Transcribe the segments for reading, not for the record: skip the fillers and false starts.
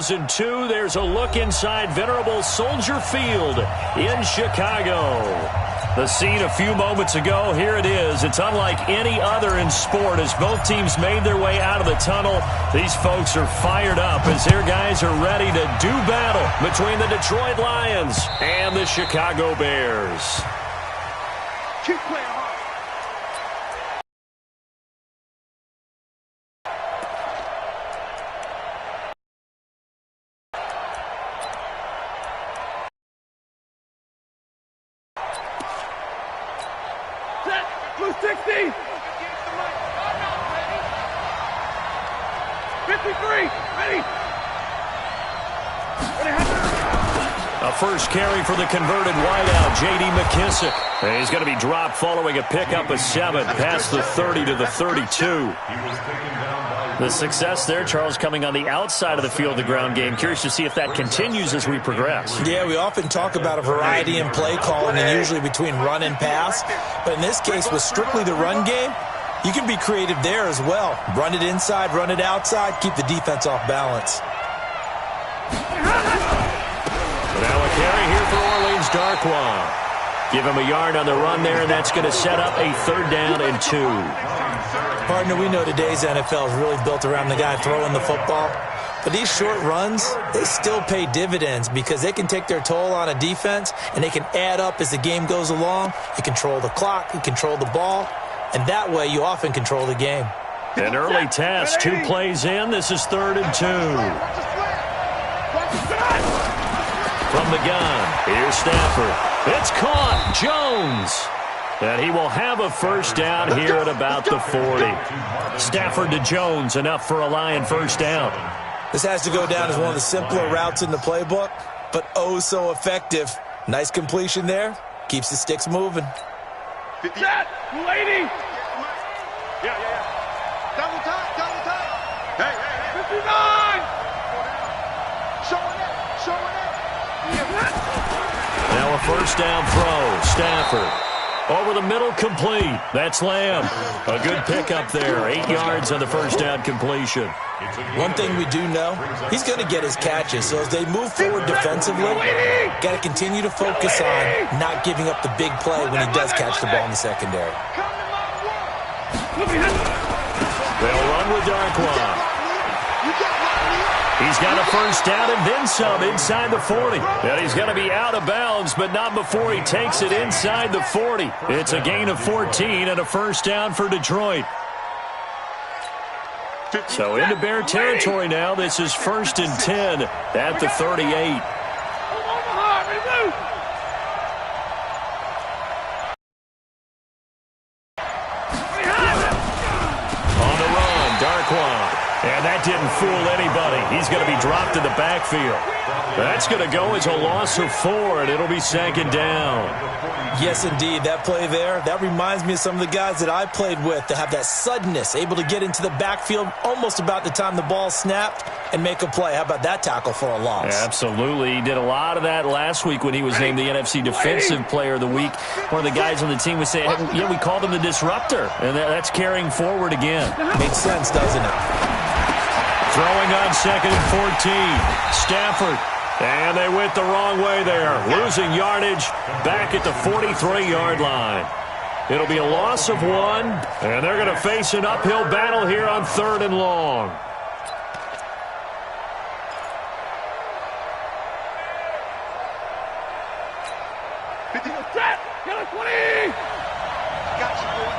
2002. There's a look inside venerable Soldier Field in Chicago. The scene a few moments ago, here it is. It's unlike any other in sport as both teams made their way out of the tunnel. These folks are fired up as their guys are ready to do battle between the Detroit Lions and the Chicago Bears. Keep playing hard. Blue 60! 53! Ready! A first carry for the converted wideout, J.D. McKissick. And he's going to be dropped following a pickup of 7 past the 30 to the 32. The success there, Charles, coming on the outside of the field, the ground game. Curious to see if that continues as we progress. Yeah, we often talk about a variety in play calling and usually between run and pass. But in this case, with strictly the run game, you can be creative there as well. Run it inside, run it outside, keep the defense off balance. Now a carry here for Orleans Darkwa. Give him a yard on the run there, and that's going to set up a 3rd down and 2. Partner, we know today's NFL is really built around the guy throwing the football. But these short runs, they still pay dividends because they can take their toll on a defense, and they can add up as the game goes along. You control the clock, you control the ball, and that way you often control the game. An early test, 2 plays in. This is 3rd and 2. From the gun, here's Stafford. It's caught, Jones. And he will have a first down here at about the 40. Stafford to Jones, enough for a Lion first down. This has to go down as one of the simpler routes in the playbook, but oh so effective. Nice completion there. Keeps the sticks moving. Set! 280! Yeah. Double time. Hey. 59! Showing it. Now a first down throw. Stafford. Over the middle, complete. That's Lamb. A good pickup there. 8 yards on the first down completion. One thing we do know, he's going to get his catches. So as they move forward defensively, got to continue to focus on not giving up the big play when he does catch the ball in the secondary. They'll run with Darkwa. He's got a first down and then some inside the 40. And he's going to be out of bounds, but not before he takes it inside the 40. It's a gain of 14 and a first down for Detroit. So into Bear territory now. This is 1st and 10 at the 38. On the run, Darkwa. And that didn't fool anybody. He's going to be dropped in the backfield. That's going to go as a loss of 4, and it'll be 2nd down. Yes, indeed. That play there, that reminds me of some of the guys that I played with that have that suddenness, able to get into the backfield almost about the time the ball snapped and make a play. How about that tackle for a loss? Absolutely. He did a lot of that last week when he was named the NFC Defensive Player of the Week. One of the guys on the team was saying, hey, yeah, we called him the disruptor, and that's carrying forward again. Makes sense, doesn't it? Throwing on 2nd and 14. Stafford. And they went the wrong way there. Losing yardage back at the 43-yard line. It'll be a loss of 1, and they're going to face an uphill battle here on 3rd and long. Set! Get a 20! I got you, boy.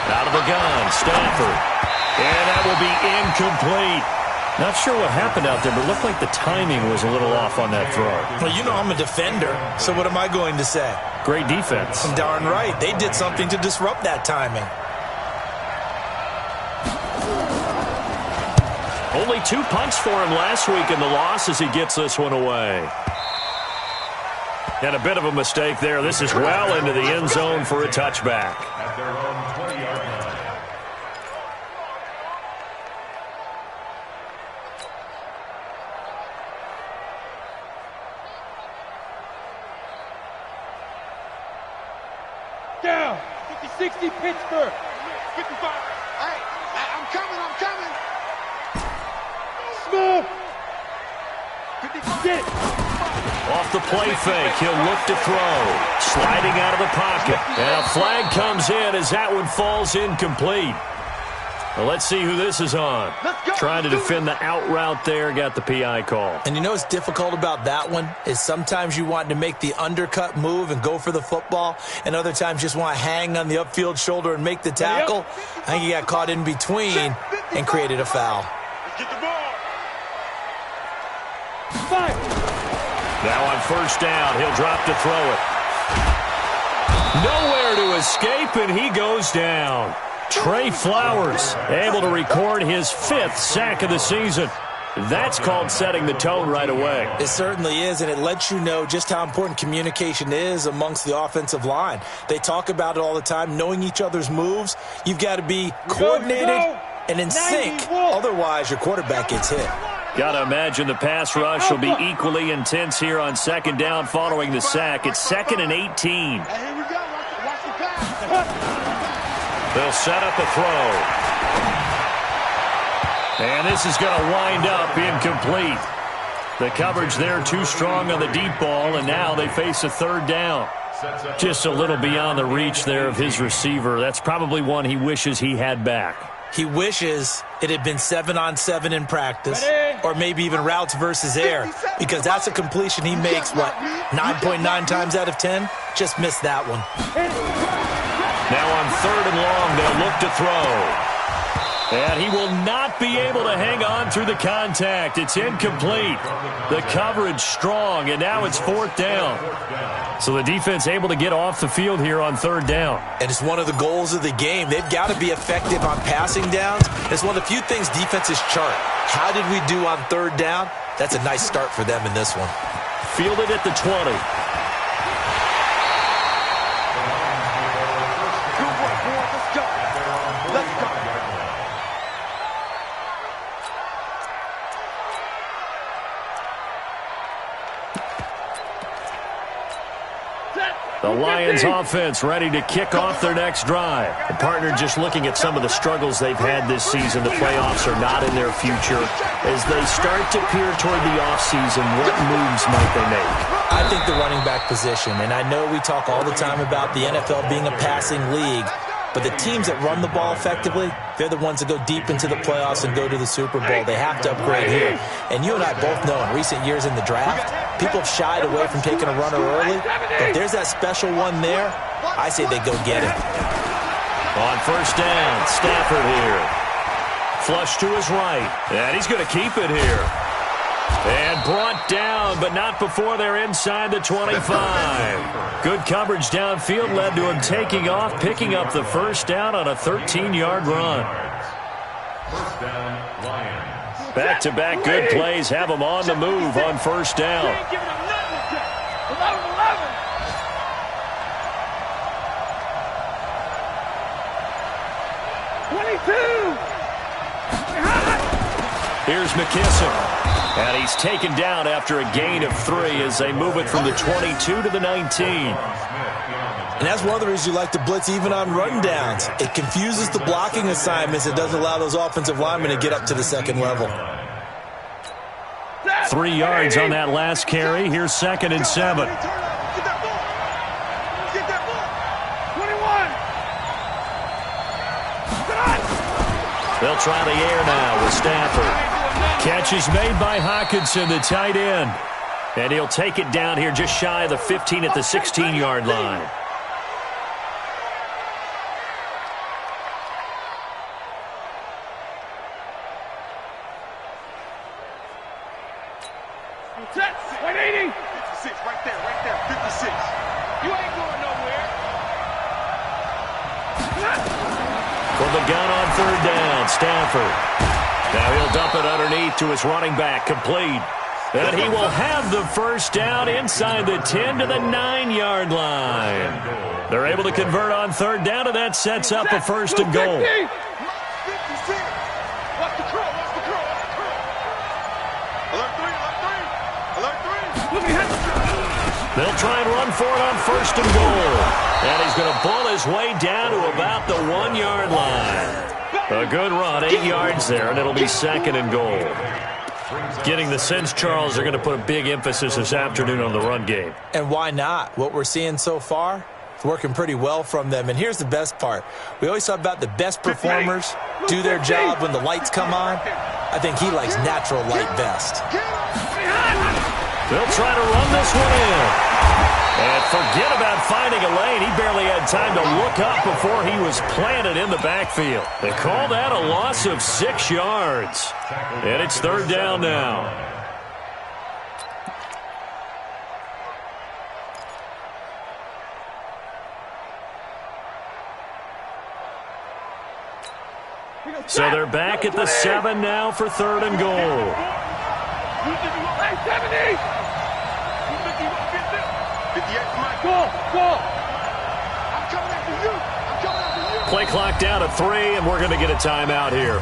Out of the gun, Stafford. And that will be incomplete. Not sure what happened out there, but it looked like the timing was a little off on that throw. Well, you know I'm a defender, so what am I going to say? Great defense. Darn right. They did something to disrupt that timing. Only 2 punts for him last week in the loss as he gets this one away. And a bit of a mistake there. This is well into the end zone for a touchback. At their own 20-yard line. Down. 50-60 Pittsburgh. 55. Off the play fake, he'll look to throw. Sliding out of the pocket. And a flag comes in as that one falls incomplete. Well, let's see who this is on. Trying to defend the out route there, got the PI call. And you know what's difficult about that one is sometimes you want to make the undercut move and go for the football, and other times just want to hang on the upfield shoulder and make the tackle. I think he got caught in between and created a foul. Get the ball. Now on first down, he'll drop to throw it. Nowhere to escape, and he goes down. Trey Flowers able to record his 5th sack of the season. That's called setting the tone right away. It certainly is, and it lets you know just how important communication is amongst the offensive line. They talk about it all the time, knowing each other's moves. You've got to be coordinated and in sync. Otherwise, your quarterback gets hit. Got to imagine the pass rush will be equally intense here on second down following the sack. It's 2nd and 18. Here we go. Watch the pass. They'll set up a throw. And this is going to wind up incomplete. The coverage there too strong on the deep ball, and now they face a 3rd down. Just a little beyond the reach there of his receiver. That's probably one he wishes he had back. He wishes it had been 7-on-7 in practice, or maybe even routes versus air, because that's a completion he makes, 9.9 times out of 10? Just missed that one. Now on 3rd and long, they'll look to throw. And he will not be able to hang on through the contact. It's incomplete. The coverage strong, and now it's 4th down. So the defense able to get off the field here on 3rd down. And it's one of the goals of the game. They've got to be effective on passing downs. It's one of the few things defenses chart. How did we do on 3rd down? That's a nice start for them in this one. Fielded at the 20. The Lions offense ready to kick off their next drive. The partner just looking at some of the struggles they've had this season. The playoffs are not in their future. As they start to peer toward the offseason, what moves might they make? I think the running back position, and I know we talk all the time about the NFL being a passing league, but the teams that run the ball effectively, they're the ones that go deep into the playoffs and go to the Super Bowl. They have to upgrade here. And you and I both know in recent years in the draft, people have shied away from taking a runner early. But if there's that special one there, I say they go get it. On first down, Stafford here. Flush to his right. And he's going to keep it here. And brought down, but not before they're inside the 25. Good coverage downfield led to him taking off, picking up the first down on a 13-yard run. First down, Lions. Back-to-back good plays have them on the move on first down. 22. Here's McKissick. And he's taken down after a gain of 3 as they move it from the 22 to the 19. And that's one of the reasons you like to blitz even on run downs. It confuses the blocking assignments. It doesn't allow those offensive linemen to get up to the second level. 3 yards on that last carry. Here's 2nd and 7. Get that ball. 21. They'll try the air now with Stafford. Catch is made by Hawkinson, the tight end. And he'll take it down here just shy of the 15 at the 16-yard line. Set. 180. 56, right there, 56. You ain't going nowhere. From the gun on 3rd down, Stafford. Now he'll dump it underneath to his running back, complete. And he will have the first down inside the 10 to the 9-yard line. They're able to convert on 3rd down, and that sets up a 1st and goal. 56. Watch the curl. Alert 3. They'll try and run for it on 1st and goal. And he's going to pull his way down to about the 1-yard line. A good run, 8 yards there, and it'll be 2nd and goal. Getting the sense, Charles, they're going to put a big emphasis this afternoon on the run game. And why not? What we're seeing so far, it's working pretty well from them. And here's the best part. We always talk about the best performers do their job when the lights come on. I think he likes natural light best. They'll try to run this one in. And forget about finding a lane. He barely had time to look up before he was planted in the backfield. They call that a loss of 6 yards. And it's third down now. So they're back at the 7 now for third and goal. Play clock down to 3, and we're going to get a timeout here.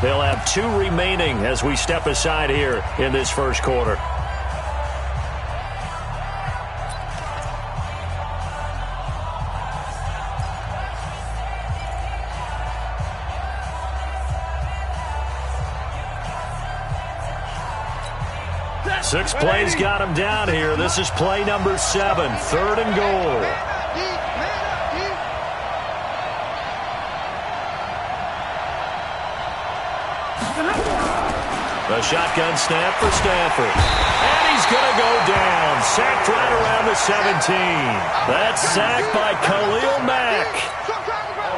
They'll have 2 remaining as we step aside here in this first quarter. Six plays got him down here. This is play number 7, third and goal. The shotgun snap for Stafford. And he's going to go down. Sacked right around the 17. That's sacked by Khalil Mack.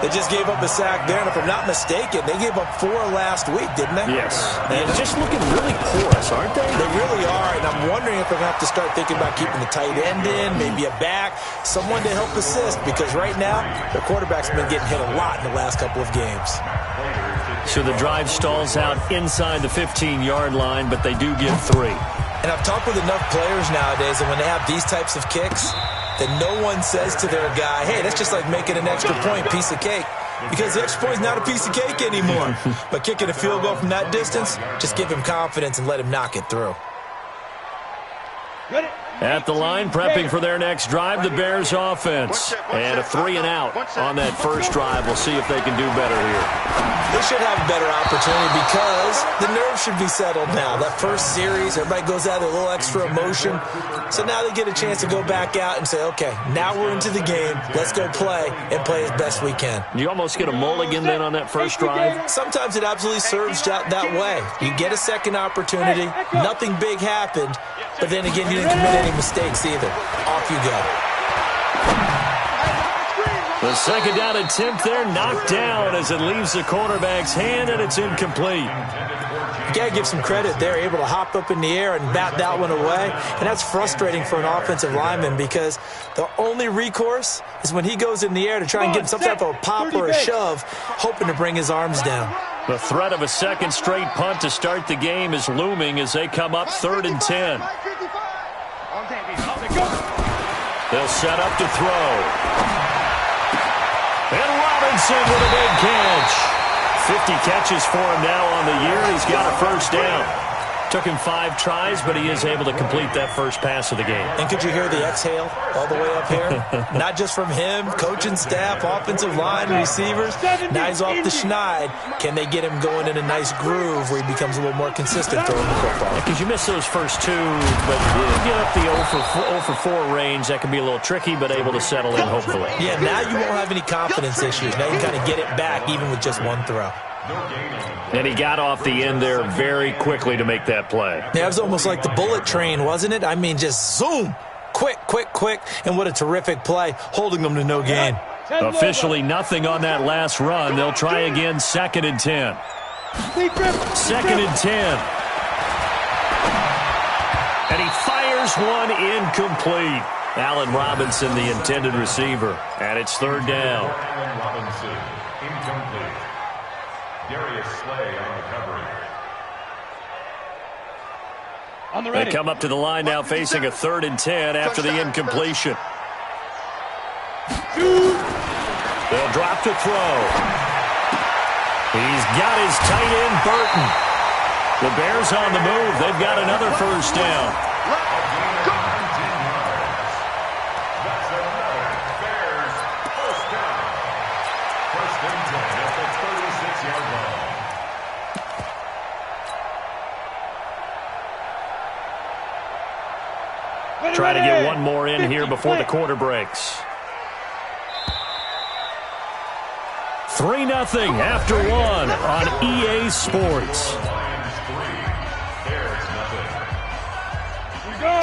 They just gave up a sack there, and if I'm not mistaken, they gave up 4 last week, didn't they? Yes. And just looking really porous, aren't they? They really are, and I'm wondering if they're going to have to start thinking about keeping the tight end in, maybe a back, someone to help assist, because right now, their quarterback's been getting hit a lot in the last couple of games. So the drive stalls out inside the 15-yard line, but they do get 3. And I've talked with enough players nowadays, and when they have these types of kicks, that no one says to their guy, hey, that's just like making an extra point, piece of cake. Because the extra point is not a piece of cake anymore. But kicking a field goal from that distance, just give him confidence and let him knock it through. At the line, prepping for their next drive, the Bears offense. And a 3 and out on that first drive. We'll see if they can do better here. They should have a better opportunity because the nerves should be settled now. That first series, everybody goes out with a little extra emotion. So now they get a chance to go back out and say, okay, now we're into the game. Let's go play and play as best we can. You almost get a mulligan then on that first drive? Sometimes it absolutely serves that way. You get a second opportunity. Nothing big happened. But then again, you didn't commit any mistakes either. Off you go. The second down attempt there knocked down as it leaves the quarterback's hand, and it's incomplete. You got to give some credit. They're able to hop up in the air and bat that one away. And that's frustrating for an offensive lineman because the only recourse is when he goes in the air to try and get some type of a pop or a shove, hoping to bring his arms down. The threat of a second straight punt to start the game is looming as they come up 3rd and 10. They'll set up to throw. And Robinson with a big catch. 50 catches for him now on the year. He's got a first down. Took him 5 tries, but he is able to complete that first pass of the game. And could you hear the exhale all the way up here? Not just from him, coaching staff, offensive line, receivers. Now he's off the schneid. Can they get him going in a nice groove where he becomes a little more consistent throwing the football? Because you miss those first 2, but you get up the 0 for 4 range. That can be a little tricky, but able to settle in, hopefully. Yeah, now you won't have any confidence issues. Now you can kind of get it back even with just 1 throw. And he got off the end there very quickly to make that play. Yeah, it was almost like the bullet train, wasn't it? I mean, just zoom. Quick, quick, quick. And what a terrific play, holding them to no gain. Officially nothing on that last run. They'll try again, 2nd and 10. 2nd and 10. And he fires one incomplete. Allen Robinson, the intended receiver. And it's 3rd down. Allen Robinson, incomplete. Darius Slay on recovery. They come up to the line now facing a 3rd and 10 after the incompletion. They'll drop to throw. He's got his tight end, Burton. The Bears on the move. They've got another first down. Try to get one more in here before the quarter breaks. 3-0 after one on EA Sports.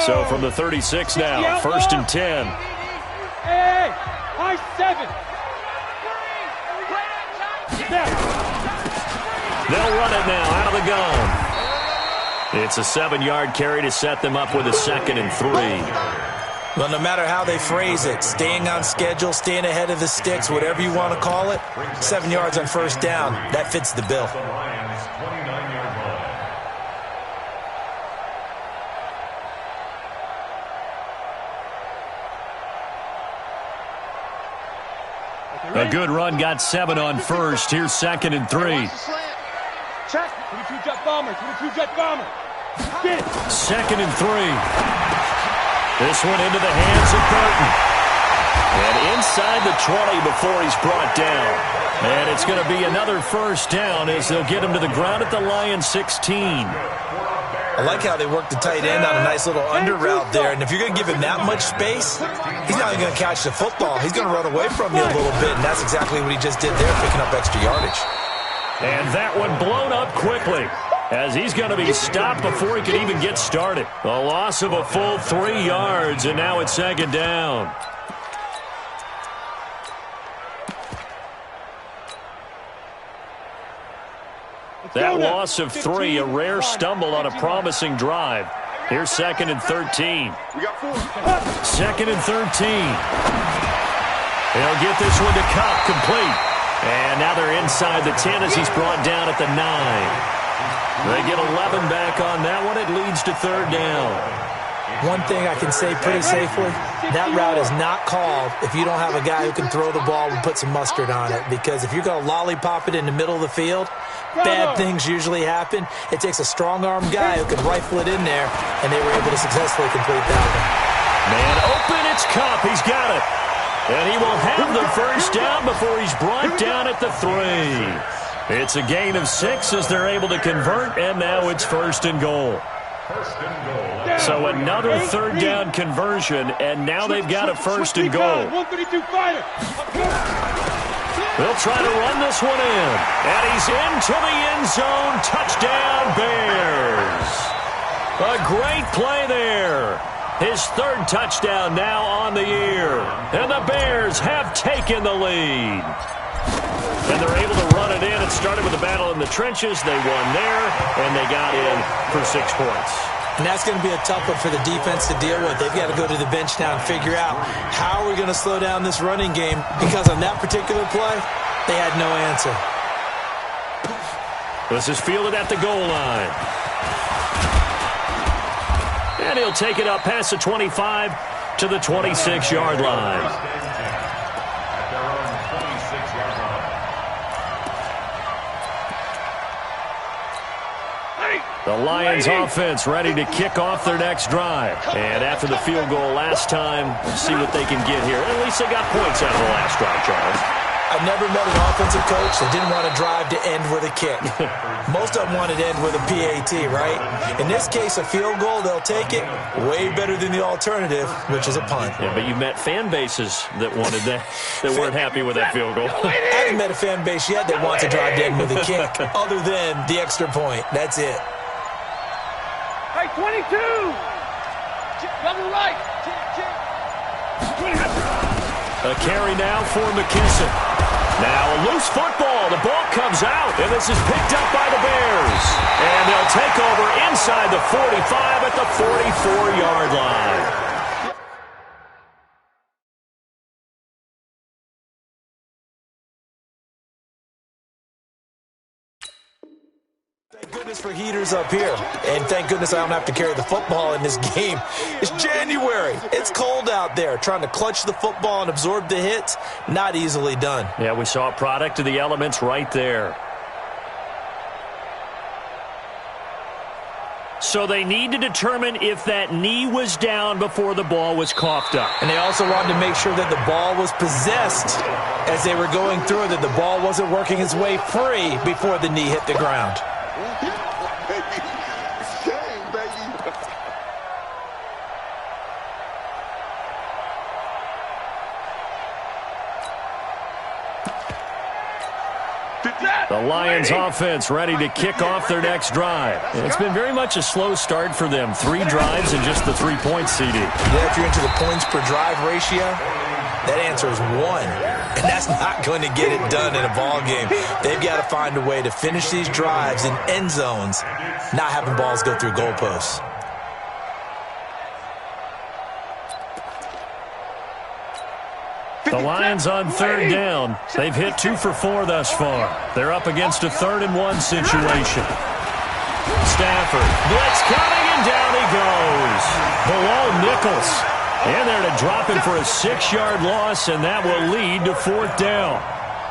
So from the 36 now, 1st and 10. Hey, high 7. They'll run it now out of the gun. It's a 7-yard carry to set them up with a 2nd and 3. Well, no matter how they phrase it, staying on schedule, staying ahead of the sticks, whatever you want to call it, 7 yards on 1st down, that fits the bill. A good run got 7 on 1st. Here's 2nd and 3. Check. 22 jet bomber. 22 jet bomber. 2nd and 3. This one into the hands of Burton. And inside the 20 before he's brought down. And it's going to be another 1st down as they'll get him to the ground at the Lions 16. I like how they work the tight end on a nice little under route there. And if you're going to give him that much space, he's not even going to catch the football. He's going to run away from you a little bit, and that's exactly what he just did there, picking up extra yardage. And that one blown up quickly as he's going to be stopped before he can even get started. A loss of a full 3 yards, and now it's 2nd down. That loss of 3, a rare stumble on a promising drive. Here's 2nd and 13. 2nd and 13. He'll get this one to Cup, complete. And now they're inside the 10 as he's brought down at the 9. They get 11 back on that one. It leads to 3rd down. One thing I can say pretty safely, that route is not called if you don't have a guy who can throw the ball and put some mustard on it. Because if you're going to lollipop it in the middle of the field, bad things usually happen. It takes a strong-arm guy who can rifle it in there, and they were able to successfully complete that one. Man open, it's Cup. He's got it. And he will have the 1st down before he's brought down at the 3. It's a gain of 6 as they're able to convert, and now it's 1st and goal. So another 3rd down conversion, and now they've got a 1st and goal. They'll try to run this one in, and he's into the end zone. Touchdown, Bears. A great play there. His 3rd touchdown now on the year, and the Bears have taken the lead. And they're able to run it in. It started with a battle in the trenches. They won there, and they got in for 6 points. And that's going to be a tough one for the defense to deal with. They've got to go to the bench now and figure out how are we going to slow down this running game, because on that particular play, they had no answer. This is fielded at the goal line. And he'll take it up past the 25 to the 26-yard line. The Lions offense ready to kick off their next drive. And after the field goal last time, see what they can get here. At least they got points out of the last drive, Charles. I've never met an offensive coach that didn't want to drive to end with a kick. Most of them wanted to end with a PAT, right? In this case, a field goal, they'll take it. Way better than the alternative, which is a punt. Yeah, but you met fan bases that wanted that, that weren't happy with that field goal. I haven't met a fan base yet that wants to drive to end with a kick, other than the extra point. That's it. Hey, 22! Double right! A carry now for McKissick. Now a loose football. The ball comes out, and this is picked up by the Bears. And they'll take over inside the 45 at the 44-yard line. Thank goodness for heaters up here. And thank goodness I don't have to carry the football in this game. It's January. It's cold out there. Trying to clutch the football and absorb the hits, not easily done. Yeah, we saw a product of the elements right there. So they need to determine if that knee was down before the ball was coughed up. And they also wanted to make sure that the ball was possessed as they were going through, that the ball wasn't working its way free before the knee hit the ground. The Lions offense ready to kick off their next drive. It's been very much a slow start for them. 3 drives and just the 3 points, CD. Yeah, if you're into the points per drive ratio, that answer is 1. And that's not going to get it done in a ball game. They've got to find a way to finish these drives in end zones, not having balls go through goalposts. The Lions on 3rd down. They've hit 2 for 4 thus far. They're up against a 3rd and 1 situation. Stafford, blitz coming, and down he goes. Below Nichols. And there to drop him for a 6-yard loss, and that will lead to 4th down.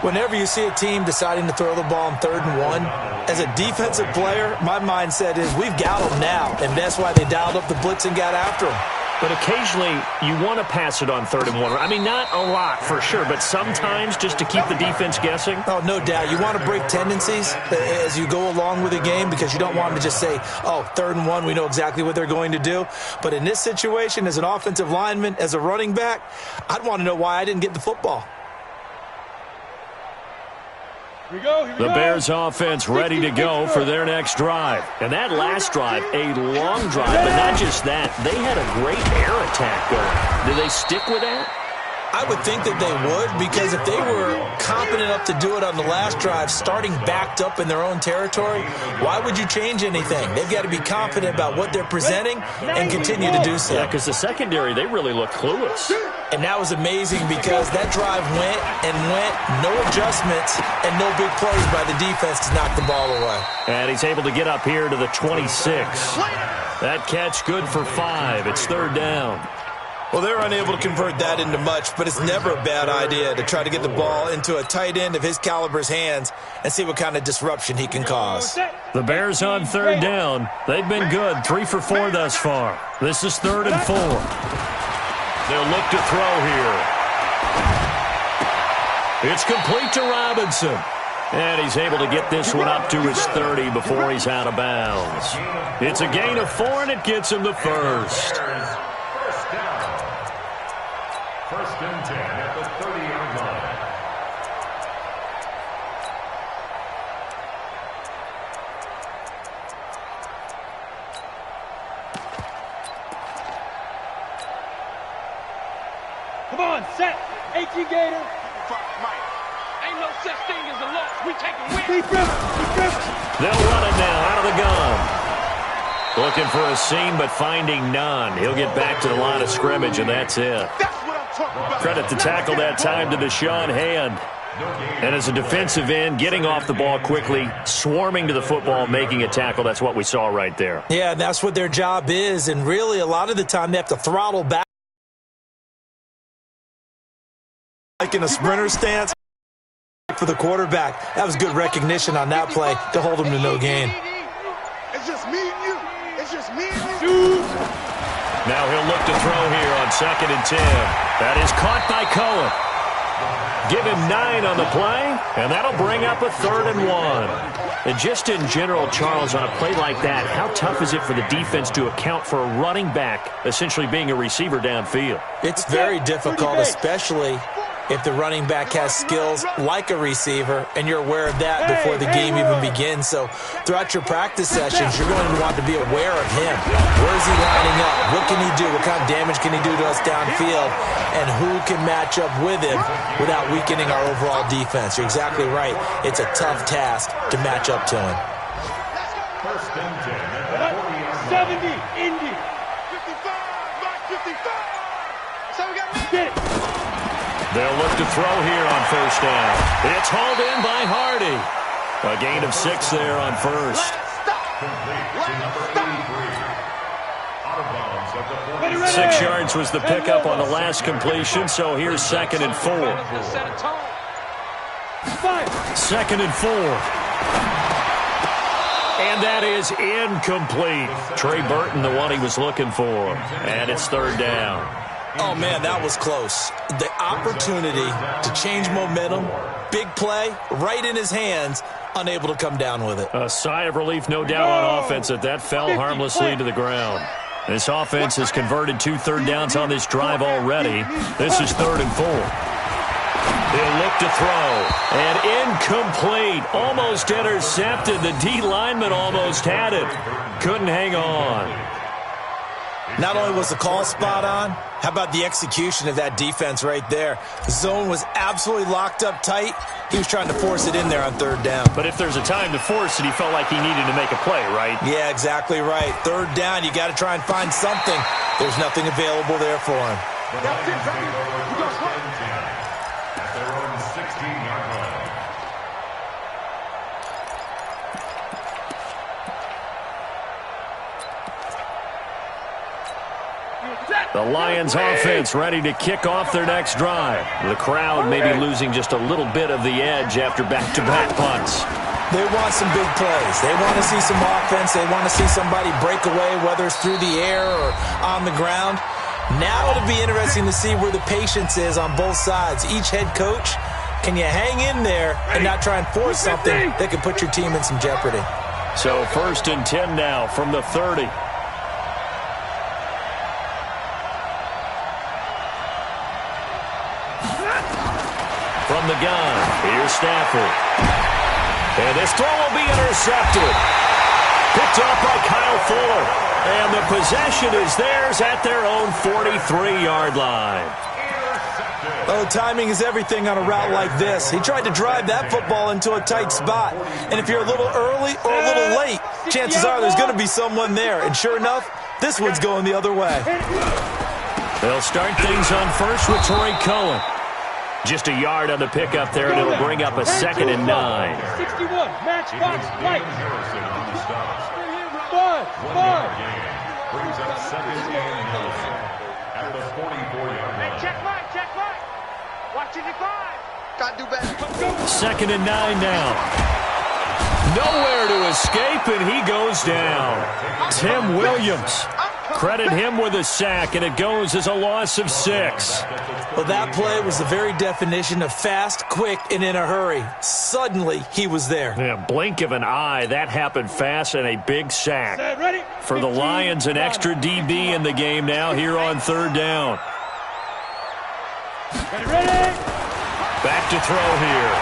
Whenever you see a team deciding to throw the ball on 3rd and 1, as a defensive player, my mindset is we've got them now, and that's why they dialed up the blitz and got after them. But occasionally, you want to pass it on 3rd and 1. I mean, not a lot for sure, but sometimes just to keep the defense guessing. Oh, no doubt. You want to break tendencies as you go along with the game because you don't want to just say, oh, 3rd and 1, we know exactly what they're going to do. But in this situation, as an offensive lineman, as a running back, I'd want to know why I didn't get the football. Here we go. The Bears offense ready to go for their next drive. And that last drive, a long drive, but not just that. They had a great air attack going. Do they stick with that? I would think that they would, because if they were competent enough to do it on the last drive, starting backed up in their own territory, why would you change anything? They've got to be confident about what they're presenting and continue to do so. Yeah, because the secondary, they really looked clueless. And that was amazing because that drive went and went, no adjustments, and no big plays by the defense to knock the ball away. And he's able to get up here to the 26. That catch good for 5. It's 3rd down. Well, they're unable to convert that into much, but it's never a bad idea to try to get the ball into a tight end of his caliber's hands and see what kind of disruption he can cause. The Bears on 3rd down. They've been good, 3 for 4 thus far. This is 3rd and 4. They'll look to throw here. It's complete to Robinson. And he's able to get this one up to his 30 before he's out of bounds. It's a gain of 4, and it gets him the first. First and 10 at the 30-yard line. Come on, set. H.E. Gator. Ain't no such thing as a loss. We take a win. They'll run it now out of the gun. Looking for a seam, but finding none. He'll get back to the line of scrimmage, and that's it. Credit the tackle that time to Deshaun Hand. And as a defensive end, getting off the ball quickly, swarming to the football, making a tackle, that's what we saw right there. Yeah, and that's what their job is, and really a lot of the time they have to throttle back. Like in a sprinter stance for the quarterback. That was good recognition on that play to hold him to no gain. It's just me and you. It's just me and you. Now he'll look to throw here on 2nd and 10. That is caught by Cohen. Give him 9 on the play, and that'll bring up a 3rd and 1. And just in general, Charles, on a play like that, how tough is it for the defense to account for a running back essentially being a receiver downfield? It's very difficult, especially if the running back has skills like a receiver, and you're aware of that before the game even begins. So throughout your practice sessions, you're going to want to be aware of him. Where is he lining up? What can he do? What kind of damage can he do to us downfield? And who can match up with him without weakening our overall defense? You're exactly right. It's a tough task to match up to him. First and 10 at the 40-yard line. 70, Indy. 55, Mike 55. So we got it. They'll look to throw here on 1st down. It's hauled in by Hardy. A gain of 6 there on 1st. Complete to number 83. Out of bounds at the 40. 6 yards was the pickup on the last completion, so here's 2nd and 4. 2nd and 4. And that is incomplete. Trey Burton, the one he was looking for. And it's 3rd down. Oh, man, that was close. The opportunity to change momentum, big play, right in his hands, unable to come down with it. A sigh of relief, no doubt, on offense that fell harmlessly to the ground. This offense has converted 2 third downs on this drive already. This is 3rd and 4. He'll look to throw. And incomplete. Almost intercepted. The D lineman almost had it. Couldn't hang on. Not only was the call spot on, how about the execution of that defense right there? The zone was absolutely locked up tight. He was trying to force it in there on third down. But if there's a time to force it, he felt like he needed to make a play, right? Yeah, exactly right. Third down, you got to try and find something. There's nothing available there for him. At their own 16-yard line. The Lions offense ready to kick off their next drive. The crowd may be losing just a little bit of the edge after back-to-back punts. They want some big plays. They want to see some offense. They want to see somebody break away, whether it's through the air or on the ground. Now it'll be interesting to see where the patience is on both sides. Each head coach, can you hang in there and not try and force something that could put your team in some jeopardy? So 1st and 10 now from the 30. From the gun, here's Stafford. And this throw will be intercepted. Picked off by Kyle Fuller. And the possession is theirs at their own 43-yard line. Oh, timing is everything on a route like this. He tried to drive that football into a tight spot. And if you're a little early or a little late, chances are there's going to be someone there. And sure enough, this one's going the other way. They'll start things on first with Torrey Cohen. Just a yard on the pickup there, and it'll bring up a 2nd and 9. 61, matchbox, light. Brings up 2nd and 9 at the 44-yard line. Check mine. Watch it define. Got to do better. 2nd and 9 now. Nowhere to escape, and he goes down. Tim Williams. Credit him with a sack, and it goes as a loss of 6. Well, that play was the very definition of fast, quick, and in a hurry. Suddenly, he was there. Yeah, blink of an eye. That happened fast, and a big sack. For the Lions, an extra DB in the game now here on 3rd down. Ready? Back to throw here.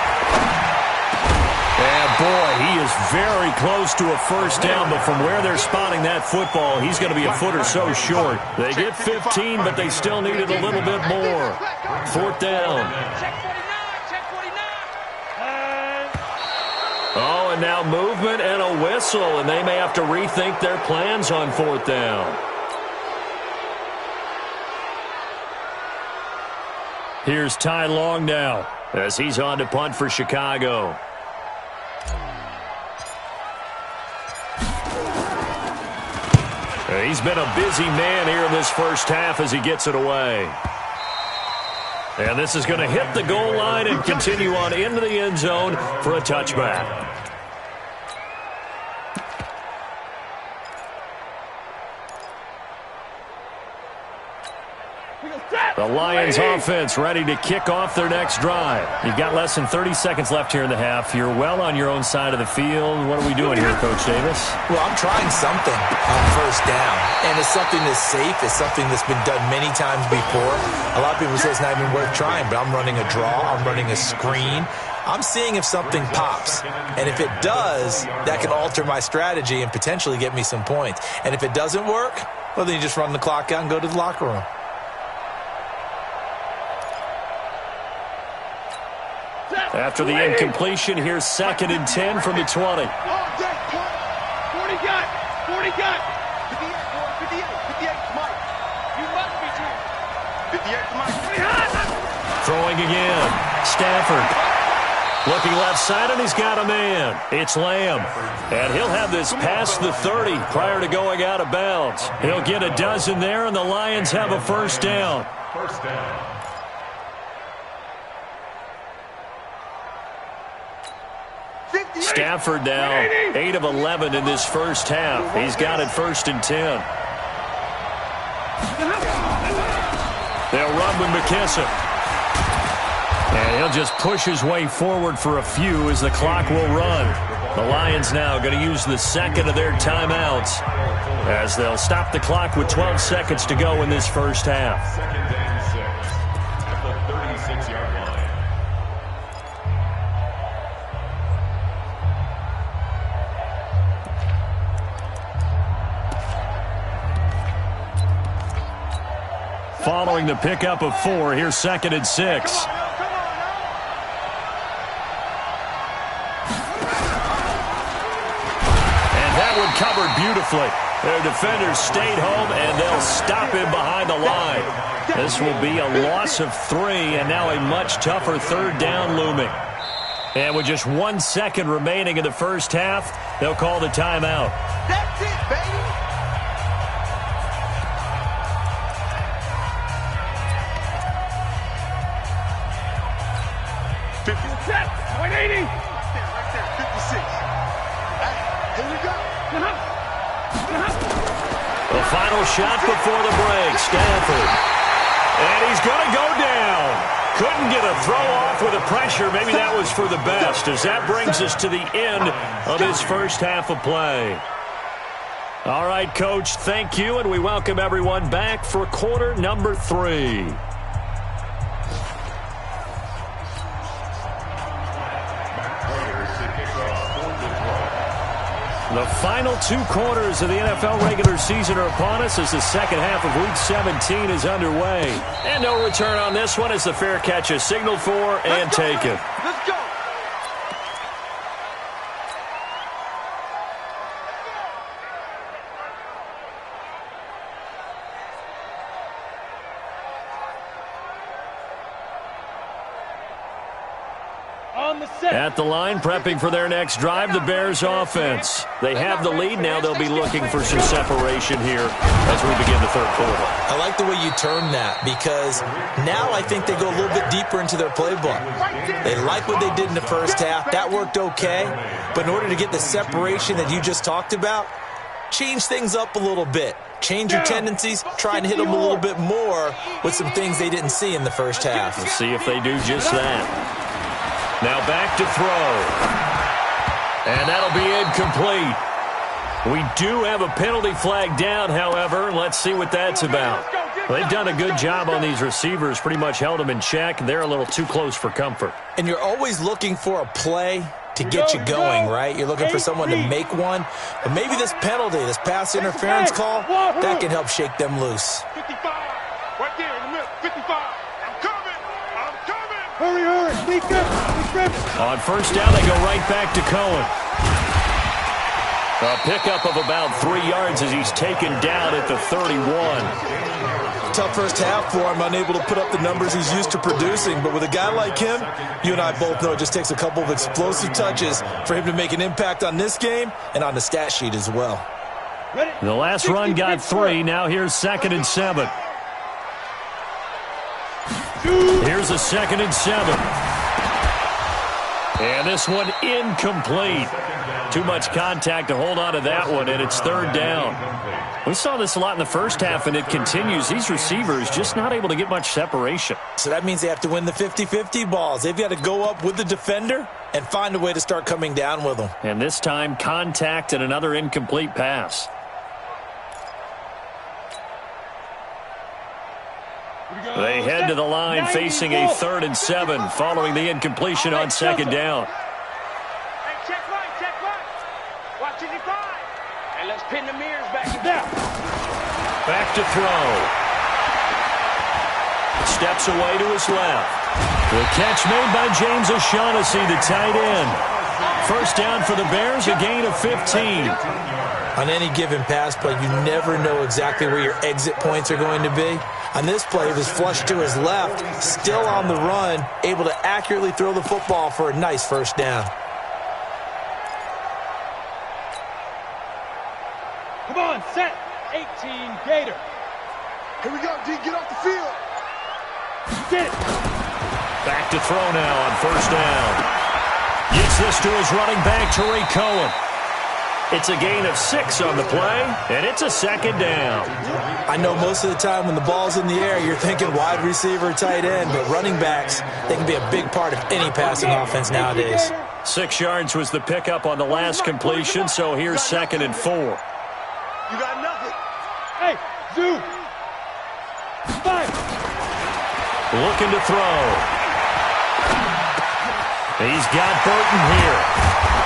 And boy, he is very close to a 1st down, but from where they're spotting that football, he's going to be a foot or so short. They get 15, but they still needed a little bit more. 4th down. Oh, and now movement and a whistle, and they may have to rethink their plans on 4th down. Here's Ty Long now as he's on to punt for Chicago. He's been a busy man here in this first half as he gets it away. And this is going to hit the goal line and continue on into the end zone for a touchback. The Lions offense ready to kick off their next drive. You've got less than 30 seconds left here in the half. You're well on your own side of the field. What are we doing here, Coach Davis? Well, I'm trying something on 1st down. And it's something that's safe. It's something that's been done many times before. A lot of people say it's not even worth trying, but I'm running a draw. I'm running a screen. I'm seeing if something pops. And if it does, that can alter my strategy and potentially get me some points. And if it doesn't work, well, then you just run the clock out and go to the locker room. After the incompletion, here's 2nd and 10 from the 20. 40 got. 40 got. 58, Mike. You must be true. 58, Mike. Throwing again. Stafford. Looking left side, and he's got a man. It's Lamb. And he'll have this past the 30 prior to going out of bounds. He'll get a dozen there, and the Lions have a 1st down. 1st down. Stafford now 8 of 11 in this first half. He's got it 1st and 10. They'll run with McKissick. And he'll just push his way forward for a few as the clock will run. The Lions now going to use the 2nd of their timeouts as they'll stop the clock with 12 seconds to go in this first half. 2nd and 6 at the 36-yard line. following the pickup of 4. Here's 2nd and 6. And that one covered beautifully. Their defenders stayed home, and they'll stop him behind the line. This will be a loss of 3, and now a much tougher 3rd down looming. And with just 1 second remaining in the first half, they'll call the timeout. That's it, baby. Set. 180. Right there. 56. Here we go. The final shot before the break. Stanford. And he's going to go down. Couldn't get a throw off with the pressure. Maybe that was for the best, as that brings us to the end of this first half of play. All right, Coach, thank you, and we welcome everyone back for quarter number 3. The final 2 quarters of the NFL regular season are upon us as the second half of Week 17 is underway. And no return on this one as the fair catch is signaled for and taken. Let's go. At the line, prepping for their next drive, the Bears offense. They have the lead. Now they'll be looking for some separation here as we begin the 3rd quarter. I like the way you term that, because now I think they go a little bit deeper into their playbook. They like what they did in the first half. That worked okay. But in order to get the separation that you just talked about, change things up a little bit. Change your tendencies, try and hit them a little bit more with some things they didn't see in the first half. We'll see if they do just that. Now back to throw. And that'll be incomplete. We do have a penalty flag down, however. Let's see what that's about. They've done a good job on these receivers, pretty much held them in check. They're a little too close for comfort. And you're always looking for a play to get you going, right? You're looking for someone to make one. But maybe this penalty, this pass interference call, that can help shake them loose. 55. Right there in the middle. 55. I'm coming. Hurry, hurry. Be good. On first down, they go right back to Cohen. A pickup of about 3 yards as he's taken down at the 31. Tough first half for him, unable to put up the numbers he's used to producing. But with a guy like him, you and I both know it just takes a couple of explosive touches for him to make an impact on this game and on the stat sheet as well. The last run got 3. Now here's 2nd and 7. Here's a 2nd and 7. And this one incomplete. Too much contact to hold on to that one, and it's 3rd down. We saw this a lot in the first half, and it continues. These receivers just not able to get much separation. So that means they have to win the 50-50 balls. They've got to go up with the defender and find a way to start coming down with them. And this time, contact and another incomplete pass. They head to the line facing a 3rd and 7 following the incompletion on 2nd down. Hey, check right. Watch it define. And let's pin the mirrors back down. Back to throw. Steps away to his left. The catch made by James O'Shaughnessy, the tight end. First down for the Bears, a gain of 15. On any given pass play, you never know exactly where your exit points are going to be. On this play, it was flushed to his left, still on the run, able to accurately throw the football for a nice first down. Come on, set. 18 Gator. Here we go, D. Get off the field. Get it. Back to throw now on first down. Gets this to his running back, Tariq Cohen. It's a gain of 6 on the play, and it's a 2nd down. I know most of the time when the ball's in the air, you're thinking wide receiver, tight end, but running backs, they can be a big part of any passing offense nowadays. 6 yards was the pickup on the last completion, so here's 2nd and 4. You got nothing. Hey, Zoo. 5. Looking to throw. He's got Burton here.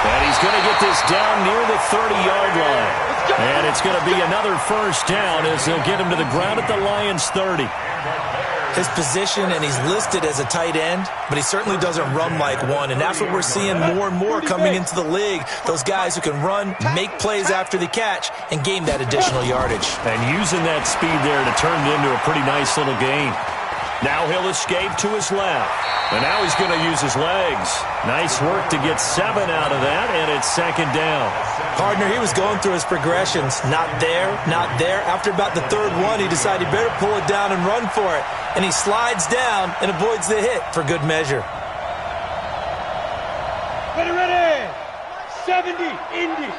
And he's going to get this down near the 30-yard line. And it's going to be another first down as they'll get him to the ground at the Lions' 30. His position, and he's listed as a tight end, but he certainly doesn't run like one, and that's what we're seeing more and more coming into the league. Those guys who can run, make plays after the catch, and gain that additional yardage. And using that speed there to turn it into a pretty nice little gain. Now he'll escape to his left. And now he's going to use his legs. Nice work to get 7 out of that, and it's second down. Partner, he was going through his progressions. Not there, not there. After about the third one, he decided he better pull it down and run for it. And he slides down and avoids the hit for good measure. Ready, ready. 70, Indy.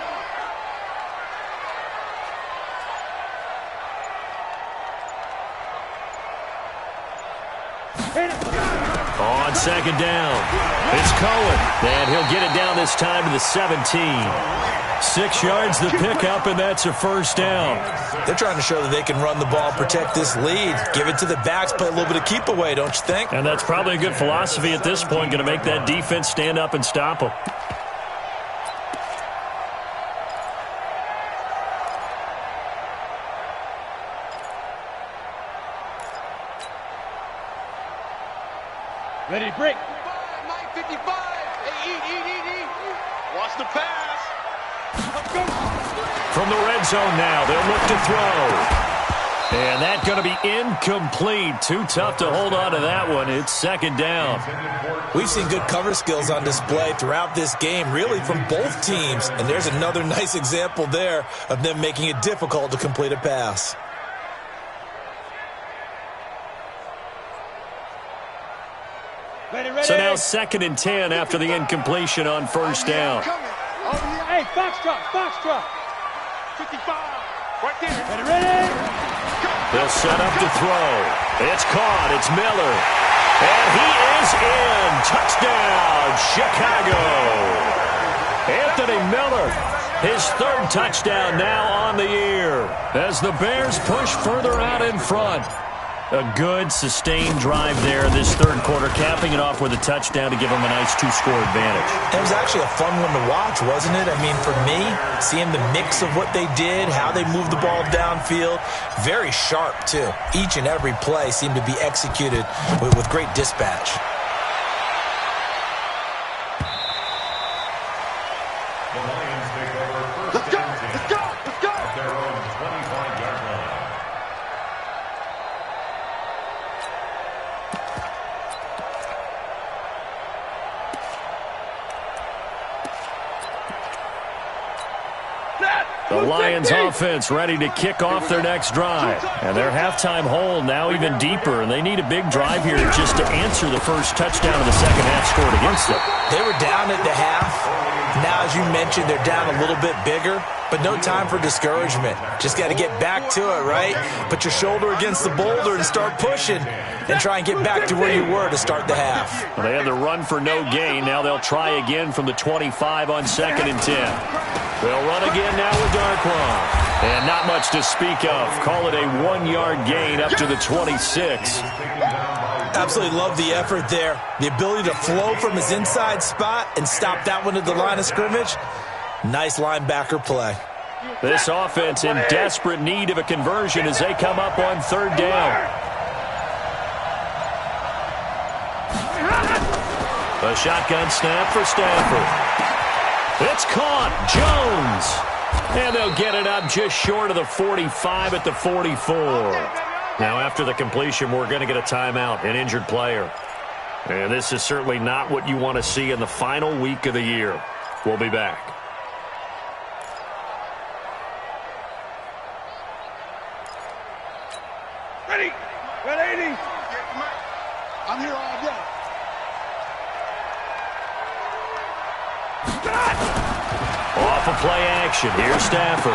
On second down, it's Cohen, and he'll get it down this time to the 17. 6 yards the pickup, and that's a first down. They're trying to show that they can run the ball and protect this lead. Give it to the backs, play a little bit of keep away, don't you think? And that's probably a good philosophy at this point, going to make that defense stand up and stop them. Ready to break. 55. Hey, eat. Watch the pass. Let's go. From the red zone now, they'll look to throw. And that's going to be incomplete. Too tough to hold on to that one. It's second down. We've seen good cover skills on display throughout this game, really from both teams. And there's another nice example there of them making it difficult to complete a pass. So now 2nd and 10 after the incompletion on first down. Hey, Foxtrot. 55. Right there. Ready. They'll set up to throw. It's caught. It's Miller. And he is in. Touchdown, Chicago. Anthony Miller, his 3rd touchdown now on the year as the Bears push further out in front. A good, sustained drive there this 3rd quarter, capping it off with a touchdown to give them a nice 2-score advantage. It was actually a fun one to watch, wasn't it? I mean, for me, seeing the mix of what they did, how they moved the ball downfield, very sharp, too. Each and every play seemed to be executed with great dispatch. The Lions take over first down. Let's go. At their own 25-yard line. The Lions offense ready to kick off their next drive. And their halftime hole now even deeper. And they need a big drive here just to answer the first touchdown of the second half scored against them. They were down at the half. Now, as you mentioned, they're down a little bit bigger. But no time for discouragement. Just got to get back to it, right? Put your shoulder against the boulder and start pushing. And try and get back to where you were to start the half. Well, they had the run for no gain. Now they'll try again from the 25 on 2nd and 10. They'll run again now with Darkwan. And not much to speak of. Call it a 1-yard gain up to the 26. Absolutely love the effort there. The ability to flow from his inside spot and stop that one at the line of scrimmage. Nice linebacker play. This offense in desperate need of a conversion as they come up on 3rd down. A shotgun snap for Stafford. It's caught. Jones. And they'll get it up just short of the 45 at the 44. Now after the completion, we're going to get a timeout, an injured player. And this is certainly not what you want to see in the final week of the year. We'll be back. Ready. I'm here all day. Off of play action. Here's Stafford.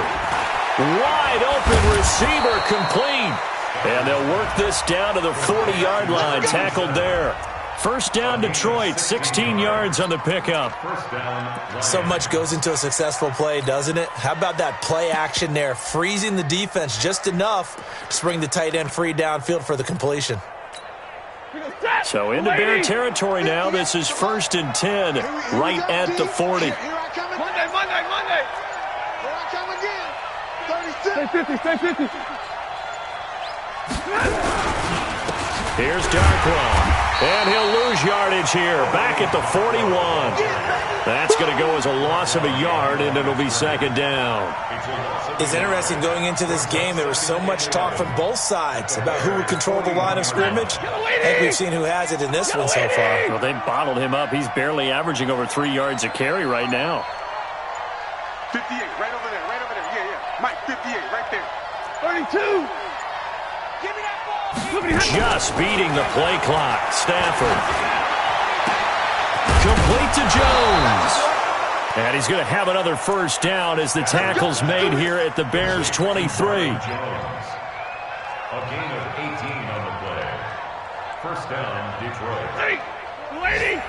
Wide open receiver complete. And they'll work this down to the 40-yard line. Tackled there. First down, Detroit. 16 yards on the pickup. So much goes into a successful play, doesn't it? How about that play action there? Freezing the defense just enough to bring the tight end free downfield for the completion. So into Bear territory now. This is 1st and 10 right at the 40. Monday. Here I come again. 36. Stay 50. Here's Darkwa. And he'll lose yardage here. Back at the 41. That's going to go as a loss of a yard, and it'll be second down. It's interesting going into this game. There was so much talk from both sides about who would control the line of scrimmage. I think we've seen who has it in this one so far. Well, they've bottled him up. He's barely averaging over 3 yards a carry right now. 58, right over there. Yeah. Mike, 58, right there. 32. Give me that ball. Just beating the play clock. Stafford. Complete to Jones. And he's going to have another first down as the tackle's made here at the Bears' 23. A gain of 18 on the play. First down, Detroit. Hey, lady.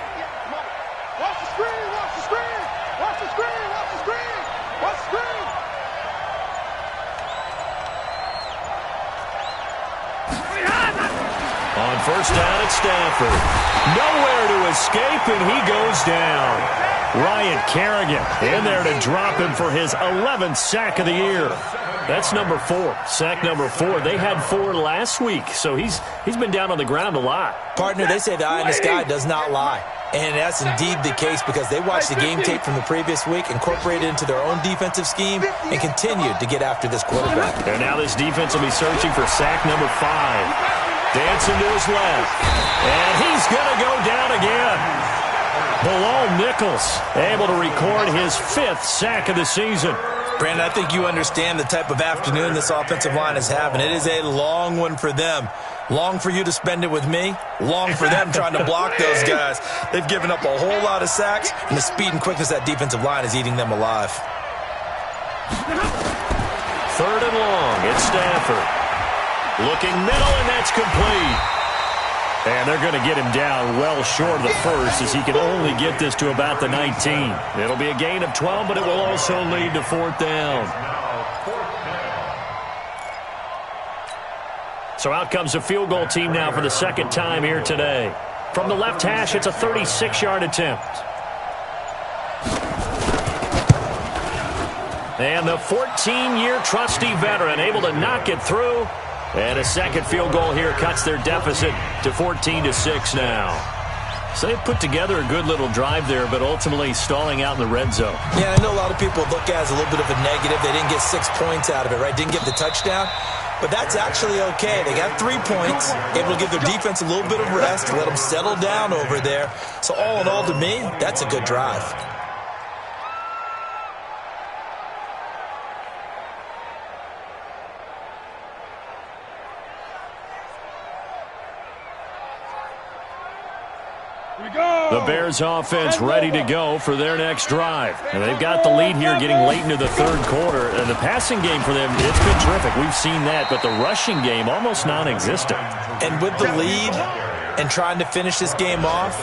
Watch the screen. On first down at Stafford. Nowhere to escape, and he goes down. Ryan Kerrigan in there to drop him for his 11th sack of the year. That's number 4. Sack number 4. They had 4 last week, so he's been down on the ground a lot. Partner, they say the eye in the sky does not lie. And that's indeed the case because they watched the game tape from the previous week, incorporated it into their own defensive scheme, and continued to get after this quarterback. And now this defense will be searching for sack number 5. Dancing to his left. And he's going to go down again. Bilal Nichols able to record his 5th sack of the season. Brandon, I think you understand the type of afternoon this offensive line is having. It is a long one for them. Long for you to spend it with me. Long for them trying to block those guys. They've given up a whole lot of sacks, and the speed and quickness of that defensive line is eating them alive. 3rd and long. It's Stafford. Looking middle, and that's complete. And they're going to get him down well short of the first as he can only get this to about the 19. It'll be a gain of 12, but it will also lead to 4th down. So out comes the field goal team now for the second time here today. From the left hash, it's a 36-yard attempt. And the 14-year trusty veteran able to knock it through. And a second field goal here cuts their deficit to 14-6 now. So they put together a good little drive there, but ultimately stalling out in the red zone. Yeah, I know a lot of people look at it as a little bit of a negative. They didn't get 6 points out of it, right? Didn't get the touchdown. But that's actually okay. They got 3 points, able to give their defense a little bit of rest, let them settle down over there. So all in all, to me, that's a good drive. The Bears offense ready to go for their next drive. And they've got the lead here getting late into the 3rd quarter. And the passing game for them, it's been terrific. We've seen that. But the rushing game, almost non-existent. And with the lead and trying to finish this game off,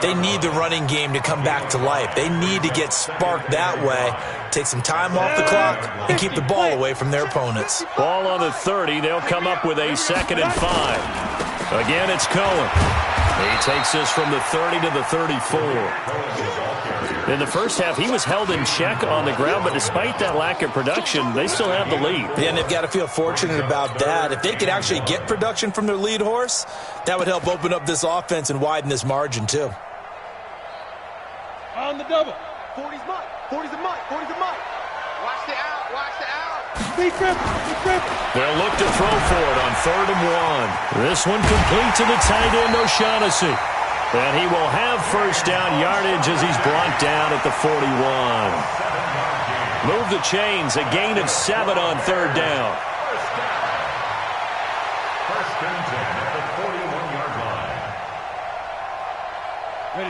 they need the running game to come back to life. They need to get sparked that way, take some time off the clock, and keep the ball away from their opponents. Ball on the 30. They'll come up with a 2nd and 5. Again, it's Cohen. He takes this from the 30 to the 34. In the first half, he was held in check on the ground, but despite that lack of production, they still have the lead. Yeah, and they've got to feel fortunate about that. If they could actually get production from their lead horse, that would help open up this offense and widen this margin, too. On the double. 40's Mike. 40's a Mike. 40's a Mike. Watch the out. Big grip. They'll look to throw for it on 3rd and 1. This one complete to the tight end, O'Shaughnessy. And he will have first down yardage as he's brought down at the 41. Move the chains, a gain of 7 on 3rd down. First and 10 at the 41-yard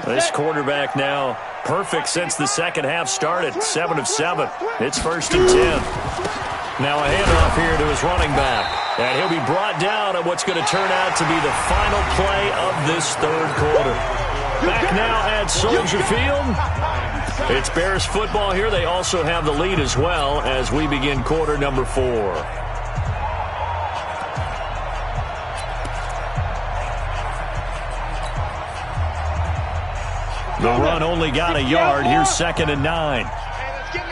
line. This quarterback now perfect since the second half started. 7 of 7. It's 1st and 10. Now a handoff here to his running back. And he'll be brought down at what's going to turn out to be the final play of this 3rd quarter. Back now at Soldier Field. It's Bears football here. They also have the lead as well as we begin quarter number 4. The run only got a yard. Here's 2nd and 9. Hey, let's get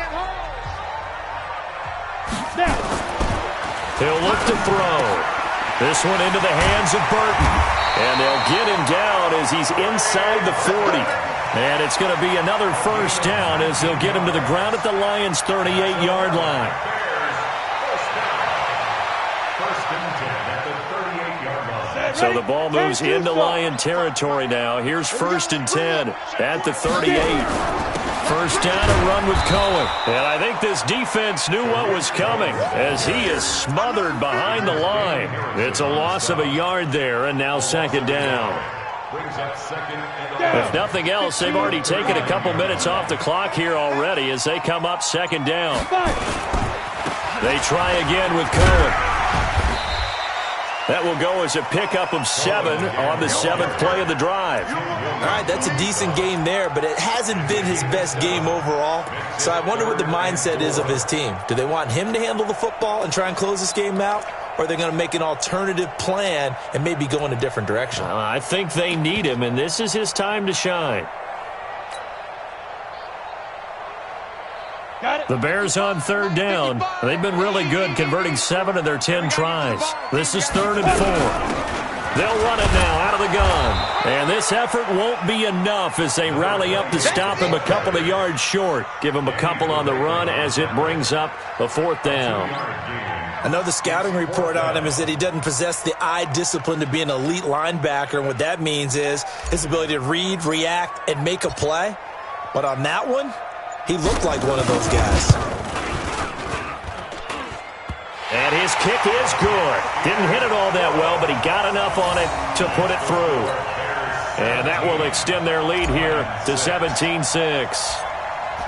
He'll look to throw. This one into the hands of Burton. And they'll get him down as he's inside the 40. And it's going to be another first down as they'll get him to the ground at the Lions' 38-yard line. So the ball moves into Lion territory now. Here's 1st and 10 at the 38. First down, a run with Cohen. And I think this defense knew what was coming as he is smothered behind the line. It's a loss of a yard there, and now 2nd down. If nothing else, they've already taken a couple minutes off the clock here already as they come up 2nd down. They try again with Cohen. That will go as a pickup of 7 on the 7th play of the drive. All right, that's a decent game there, but it hasn't been his best game overall. So I wonder what the mindset is of his team. Do they want him to handle the football and try and close this game out? Or are they going to make an alternative plan and maybe go in a different direction? I think they need him, and this is his time to shine. The Bears on 3rd down. They've been really good, converting 7 of their 10 tries. This is 3rd and 4. They'll run it now out of the gun. And this effort won't be enough as they rally up to stop him a couple of yards short. Give him a couple on the run as it brings up a 4th down. I know the scouting report on him is that he doesn't possess the eye discipline to be an elite linebacker. And what that means is his ability to read, react, and make a play. But on that one, he looked like one of those guys. And his kick is good. Didn't hit it all that well, but he got enough on it to put it through. And that will extend their lead here to 17-6.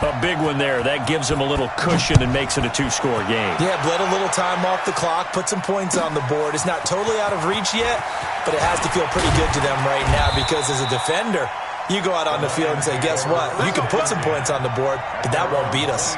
A big one there. That gives them a little cushion and makes it a 2-score game. Yeah, bled a little time off the clock, put some points on the board. It's not totally out of reach yet, but it has to feel pretty good to them right now because as a defender, you go out on the field and say, guess what? You can put some points on the board, but that won't beat us.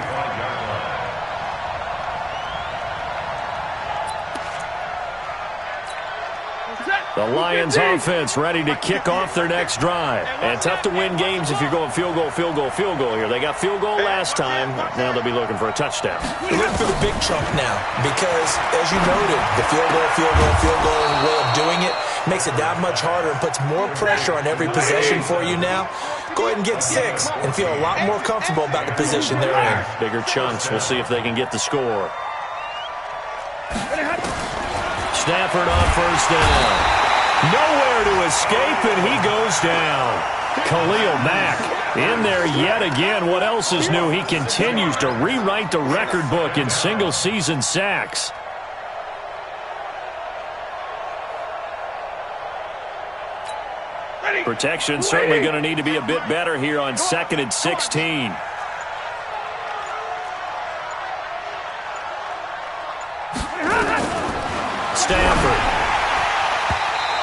The Lions offense ready to kick off their next drive. And tough to win games if you're going field goal, field goal, field goal here. They got field goal last time. Now they'll be looking for a touchdown. They're looking for the big chunk now because, as you noted, the field goal way of doing it makes it that much harder and puts more pressure on every possession for you now. Go ahead and get 6 and feel a lot more comfortable about the position they're in. Bigger chunks. We'll see if they can get the score. Stafford on 1st down. Nowhere to escape, and he goes down. Khalil Mack in there yet again. What else is new? He continues to rewrite the record book in single-season sacks. Protection certainly going to need to be a bit better here on 2nd and 16. Stafford.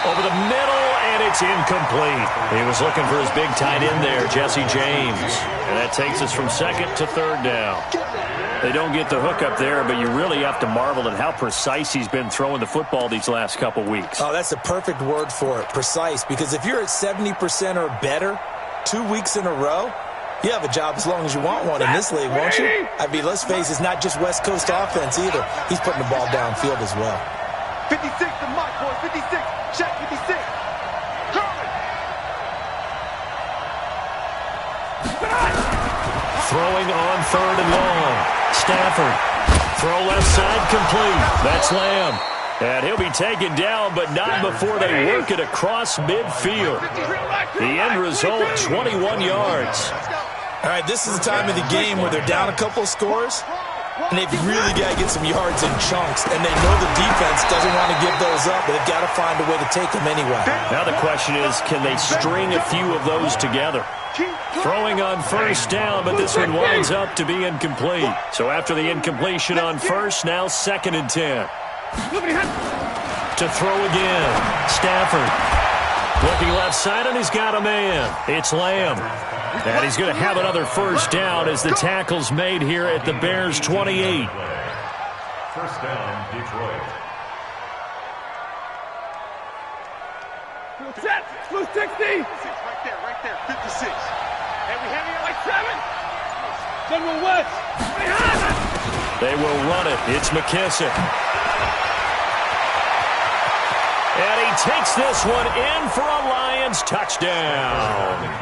Over the middle, and it's incomplete. He was looking for his big tight end there, Jesse James. And that takes us from 2nd to 3rd down. They don't get the hook up there, but you really have to marvel at how precise he's been throwing the football these last couple weeks. Oh, that's a perfect word for it, precise. Because if you're at 70% or better 2 weeks in a row, you have a job as long as you want one in this league, won't you? I mean, let's face it, it's not just West Coast offense either. He's putting the ball downfield as well. 56 to Mike, boy. 56. Check 56. Throwing on 3rd and long. Stafford. Throw left side complete. That's Lamb. And he'll be taken down, but not before they work it across midfield. The end result, 21 yards. All right, this is the time of the game where they're down a couple scores, and they've really got to get some yards in chunks, and they know the defense doesn't want to give those up, but they've got to find a way to take them anyway. Now the question is, can they string a few of those together? Throwing on 1st down, but this one winds up to be incomplete. So after the incompletion on 1st, now 2nd and 10. To throw again. Stafford. Looking left side, and he's got a man. It's Lamb. And he's going to have another 1st down as the tackle's made here at the Bears' 28. 1st down, Detroit. Set. Blue 60. Right there. 56. And we have it like 7. General West. They will run it. It's McKissick. takes this one in for a Lions touchdown.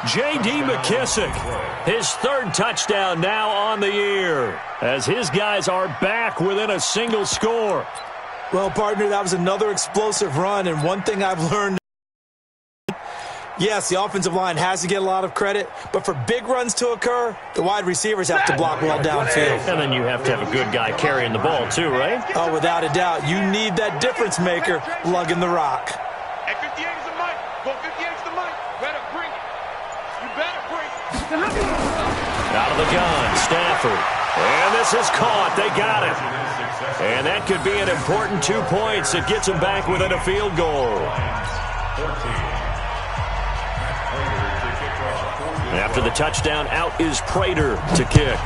J.D. McKissick, his third touchdown now on the year, as his guys are back within a single score. Well, partner, that was another explosive run, and one thing I've learned, yes, the offensive line has to get a lot of credit, but for big runs to occur, the wide receivers have to block well downfield. And then you have to have a good guy carrying the ball too, right? Oh, without a doubt. You need that difference maker lugging the rock. Hey, 58 is the mic. Go 58 is the mic. Better bring it. You better bring it. Out of the gun, Stafford. And this is caught. They got it. And that could be an important 2 points. It gets them back within a field goal. After the touchdown, out is Prater to kick.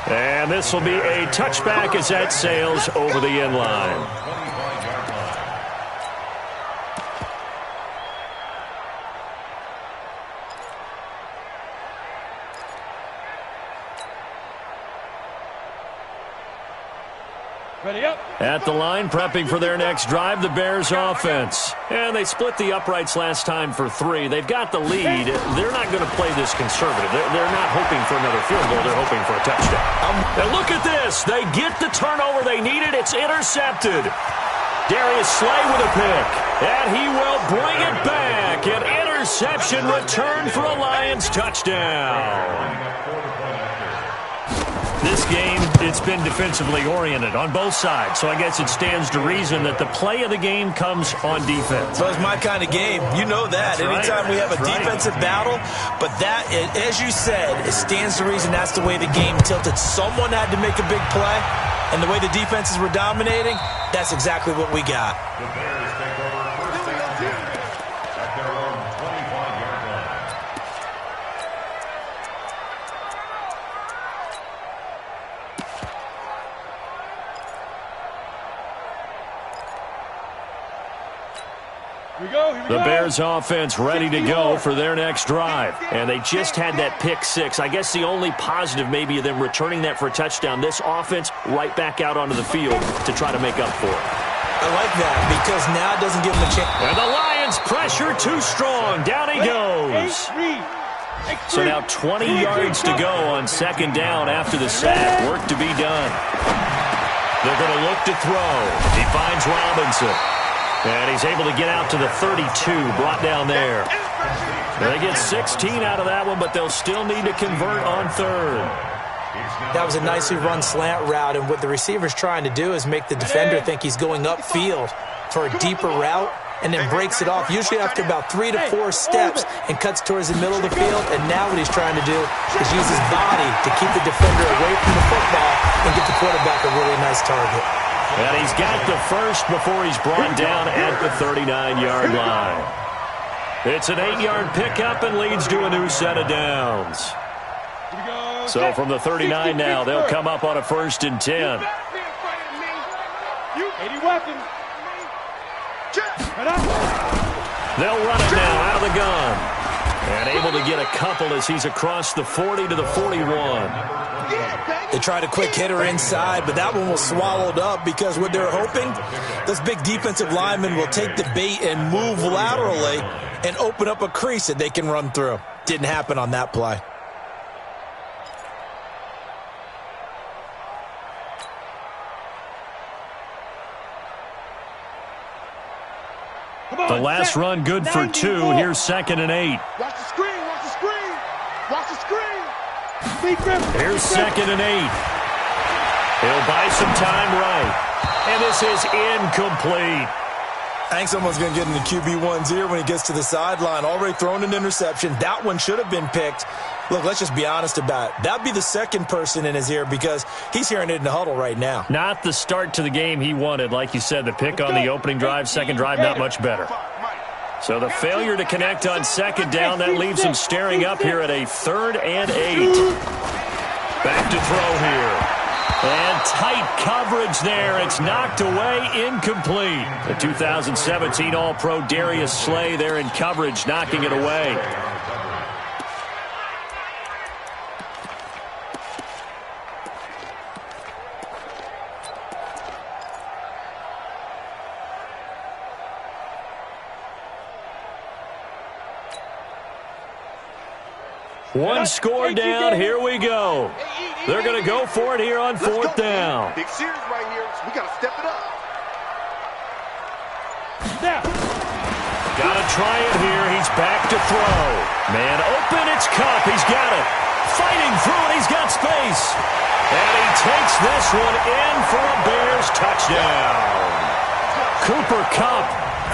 And this will be a touchback as that sails over the end line. Ready up. At the line, prepping for their next drive, the Bears offense. And they split the uprights last time for 3. They've got the lead. They're not going to play this conservative. They're not hoping for another field goal. They're hoping for a touchdown. And look at this. They get the turnover they needed. It's intercepted. Darius Slay with a pick. And he will bring it back. An interception return for a Lions touchdown. This game, it's been defensively oriented on both sides, so I guess it stands to reason that the play of the game comes on defense. So it's my kind of game. You know that. Anytime we have a defensive battle, but that, as you said, it stands to reason that's the way the game tilted. Someone had to make a big play, and the way the defenses were dominating, that's exactly what we got. The Bears take over first and 10 at their own 25-yard line. Here we go. The Bears offense ready to go for their next drive. And they just had that pick 6. I guess the only positive maybe of them returning that for a touchdown. This offense right back out onto the field to try to make up for it. I like that because now it doesn't give them a chance. And the Lions pressure too strong. Down he goes. So now 20 yards to go on second down after the sack. Work to be done. They're going to look to throw. He finds Robinson. And he's able to get out to the 32, brought down there. They get 16 out of that one, but they'll still need to convert on third. That was a nicely run slant route, and what the receiver's trying to do is make the defender think he's going upfield for a deeper route, and then breaks it off, usually after about 3 to 4 steps, and cuts towards the middle of the field. And now what he's trying to do is use his body to keep the defender away from the football and get the quarterback a really nice target. And he's got the first before he's brought down at the 39-yard line. It's an 8-yard pickup and leads to a new set of downs. So from the 39 now, they'll come up on a 1st and 10. 80 weapons. They'll run it now out of the gun. And able to get a couple as he's across the 40 to the 41. They tried a quick hitter inside, but that one was swallowed up because what they're hoping, those big defensive linemen will take the bait and move laterally and open up a crease that they can run through. Didn't happen on that play. The last run good for 2. Here's 2nd and 8. Watch the screen. Watch the screen. Watch the screen. Here's 2nd and 8. He'll buy some time right. And this is incomplete. I think someone's going to get in the QB1's ear when he gets to the sideline. Already thrown an interception. That one should have been picked. Look, let's just be honest about it. That'd be the second person in his ear because he's hearing it in the huddle right now. Not the start to the game he wanted. Like you said, the pick on the opening drive, second drive, not much better. So the failure to connect on second down, that leaves him staring up here at a 3rd and 8. Back to throw here. And tight coverage there. It's knocked away, incomplete. The 2017 All-Pro Darius Slay there in coverage, knocking it away. One score down. Here we go. They're going to go for it here on fourth down. Big series right here. So we got to step it up. Got to try it here. He's back to throw. Man open. It's Kupp. He's got it. Fighting through it. He's got space. And he takes this one in for a Bears touchdown. Cooper Kupp,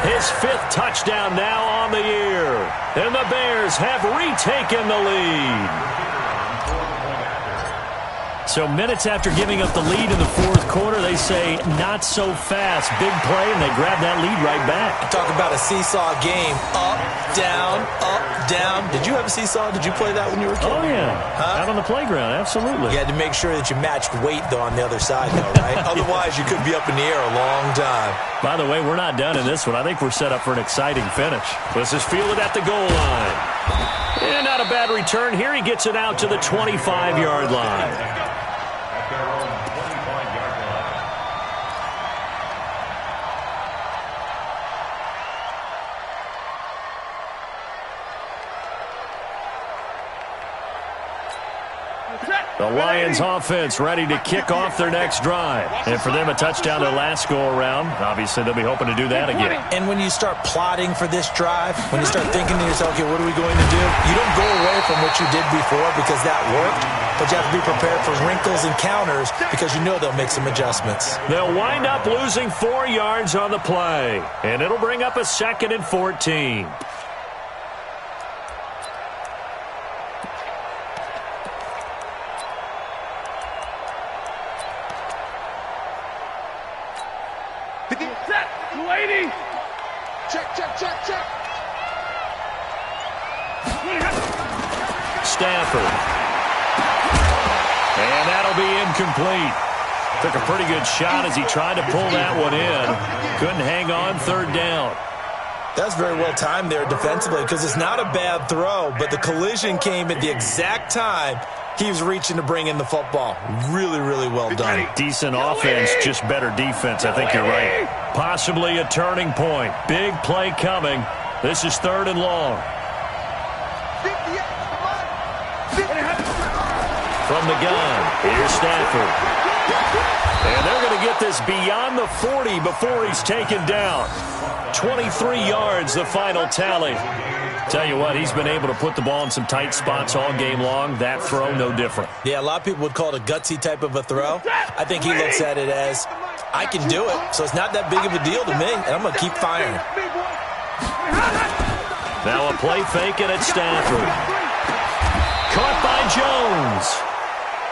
his 5th touchdown now on the year. And the Bears have retaken the lead. So minutes after giving up the lead in the fourth quarter, they say not so fast. Big play, and they grab that lead right back. Talk about a seesaw game. Up, down. Did you have a seesaw? Did you play that when you were a kid? Oh, yeah. Out on the playground, absolutely. You had to make sure that you matched weight, though, on the other side, though, right? Otherwise, you could be up in the air a long time. By the way, we're not done in this one. I think we're set up for an exciting finish. This is fielded at the goal line. And not a bad return here. He gets it out to the 25-yard line. The Lions offense ready to kick off their next drive. And for them, a touchdown their last go-around. Obviously, they'll be hoping to do that again. And when you start plotting for this drive, when you start thinking to yourself, okay, what are we going to do? You don't go away from what you did before because that worked, but you have to be prepared for wrinkles and counters because you know they'll make some adjustments. They'll wind up losing 4 yards on the play, and it'll bring up a 2nd and 14. Check. Stafford. And that'll be incomplete. Took a pretty good shot as he tried to pull that one in. Couldn't hang on, 3rd down. That's very well timed there defensively because it's not a bad throw, but the collision came at the exact time he was reaching to bring in the football. Really, really well done. Decent offense, just better defense. I think you're right. Possibly a turning point. Big play coming. This is 3rd and long. From the gun, here's Stafford. And they're going to get this beyond the 40 before he's taken down. 23 yards, the final tally. Tell you what, he's been able to put the ball in some tight spots all game long. That throw, no different. Yeah, a lot of people would call it a gutsy type of a throw. I think he looks at it as, I can do it, so it's not that big of a deal to me, and I'm going to keep firing. Now a play fake and it's Stafford. Caught by Jones.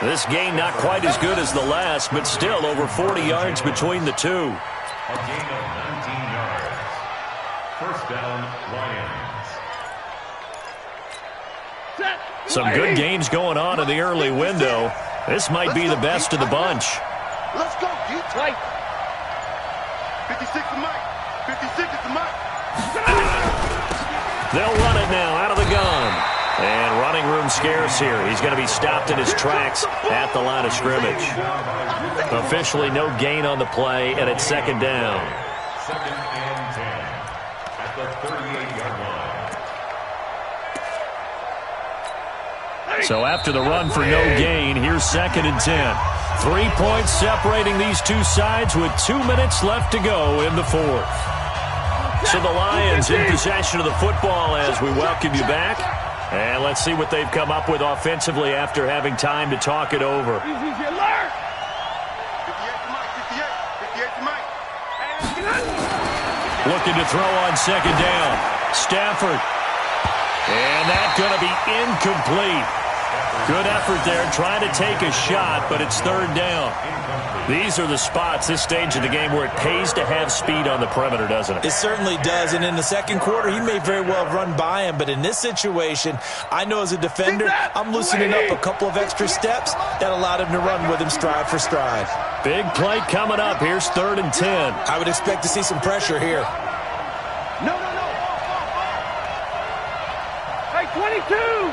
This game not quite as good as the last, but still over 40 yards between the two. A gain of 19 yards. First down, Lions. Some good games going on in the early window. This might be the best of the bunch. Let's go, Detroit. 56 to Mike. 56 is the Mike. They'll run it now out of the gun. And running room scarce here. He's going to be stopped in his tracks at the line of scrimmage. Officially no gain on the play, and it's 2nd down. 2nd and 10 at the 38-yard line. So after the run for no gain, here's 2nd and 10. 3 points separating these two sides with 2 minutes left to go in the 4th. So the Lions in possession of the football as we welcome you back. And let's see what they've come up with offensively after having time to talk it over. 58 to Mike. 58 to Mike. Looking to throw on 2nd down. Stafford. And that's going to be incomplete. Good effort there, trying to take a shot, but it's 3rd down. These are the spots, this stage of the game, where it pays to have speed on the perimeter, doesn't it? It certainly does, and in the 2nd quarter, he may very well run by him, but in this situation, I know as a defender, I'm loosening up a couple of extra steps that allowed him to run with him stride for stride. Big play coming up. Here's 3rd and 10. I would expect to see some pressure here. No. Hey, 22.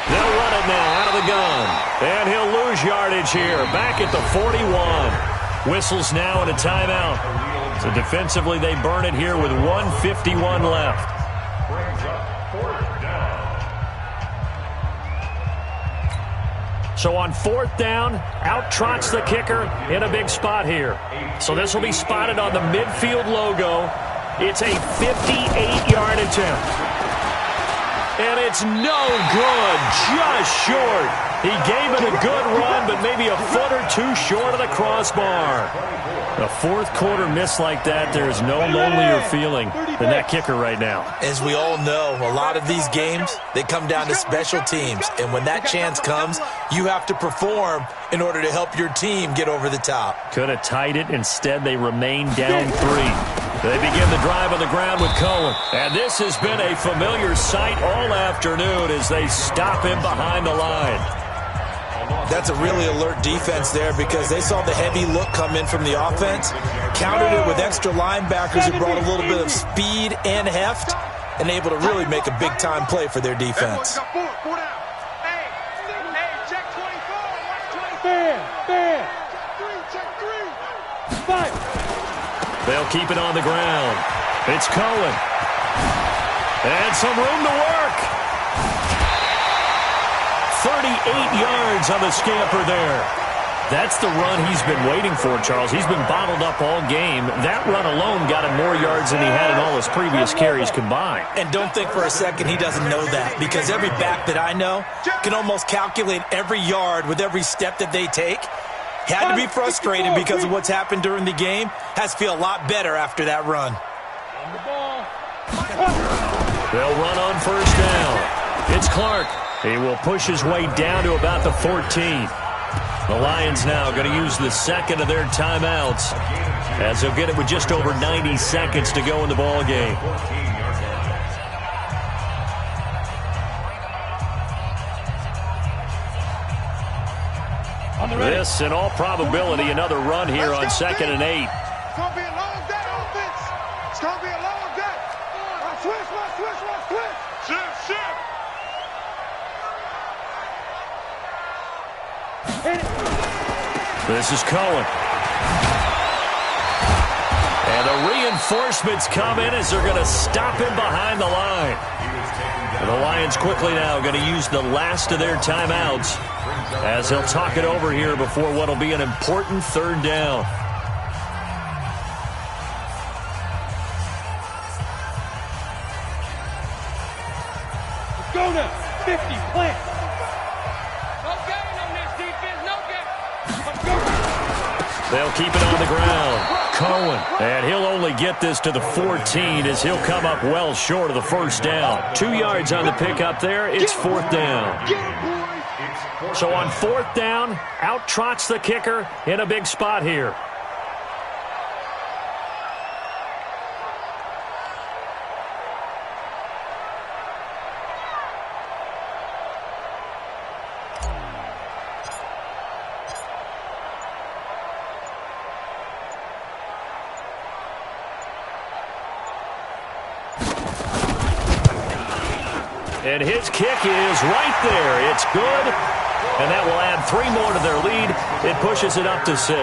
They'll run it now out of the gun. And he'll lose yardage here. Back at the 41. Whistles now and a timeout. So defensively, they burn it here with 1:51 left. Brings up 4th down. So on 4th down, out trots the kicker in a big spot here. So this will be spotted on the midfield logo. It's a 58-yard attempt. And it's no good, just short. He gave it a good run, but maybe a foot or two short of the crossbar. A fourth quarter miss like that, there's no lonelier feeling than that kicker right now. As we all know, a lot of these games, they come down to special teams. And when that chance comes, you have to perform in order to help your team get over the top. Could have tied it. Instead, they remain down 3. They begin the drive on the ground with Cohen. And this has been a familiar sight all afternoon as they stop him behind the line. That's a really alert defense there because they saw the heavy look come in from the offense, countered it with extra linebackers who brought a little bit of speed and heft, and able to really make a big-time play for their defense. They'll keep it on the ground. It's Cohen. And some room to work. 38 yards on the scamper there. That's the run he's been waiting for, Charles. He's been bottled up all game. That run alone got him more yards than he had in all his previous carries combined. And don't think for a second he doesn't know that, because every back that I know can almost calculate every yard with every step that they take. Had to be frustrated because of what's happened during the game. Has to feel a lot better after that run. They'll run on 1st down. It's Clark. He will push his way down to about the 14. The Lions now going to use the second of their timeouts as they'll get it with just over 90 seconds to go in the ball game. This, in all probability, another run here on 2nd and 8. It's going to be a long day, offense. It's going to be a long day. Switch. Shift. This is Cohen. And the reinforcements come in as they're going to stop him behind the line. And the Lions quickly now going to use the last of their timeouts as they'll talk it over here before what will be an important 3rd down. Let's go now. 50, plant. No gain on this defense, no gain. Let's go. They'll keep it on the ground. Cohen. And he'll only get this to the 14 as he'll come up well short of the 1st down. 2 yards on the pickup there. It's 4th down. So on 4th down, out trots the kicker in a big spot here. And his kick is right there. It's good. And that will add 3 more to their lead. It pushes it up to 6.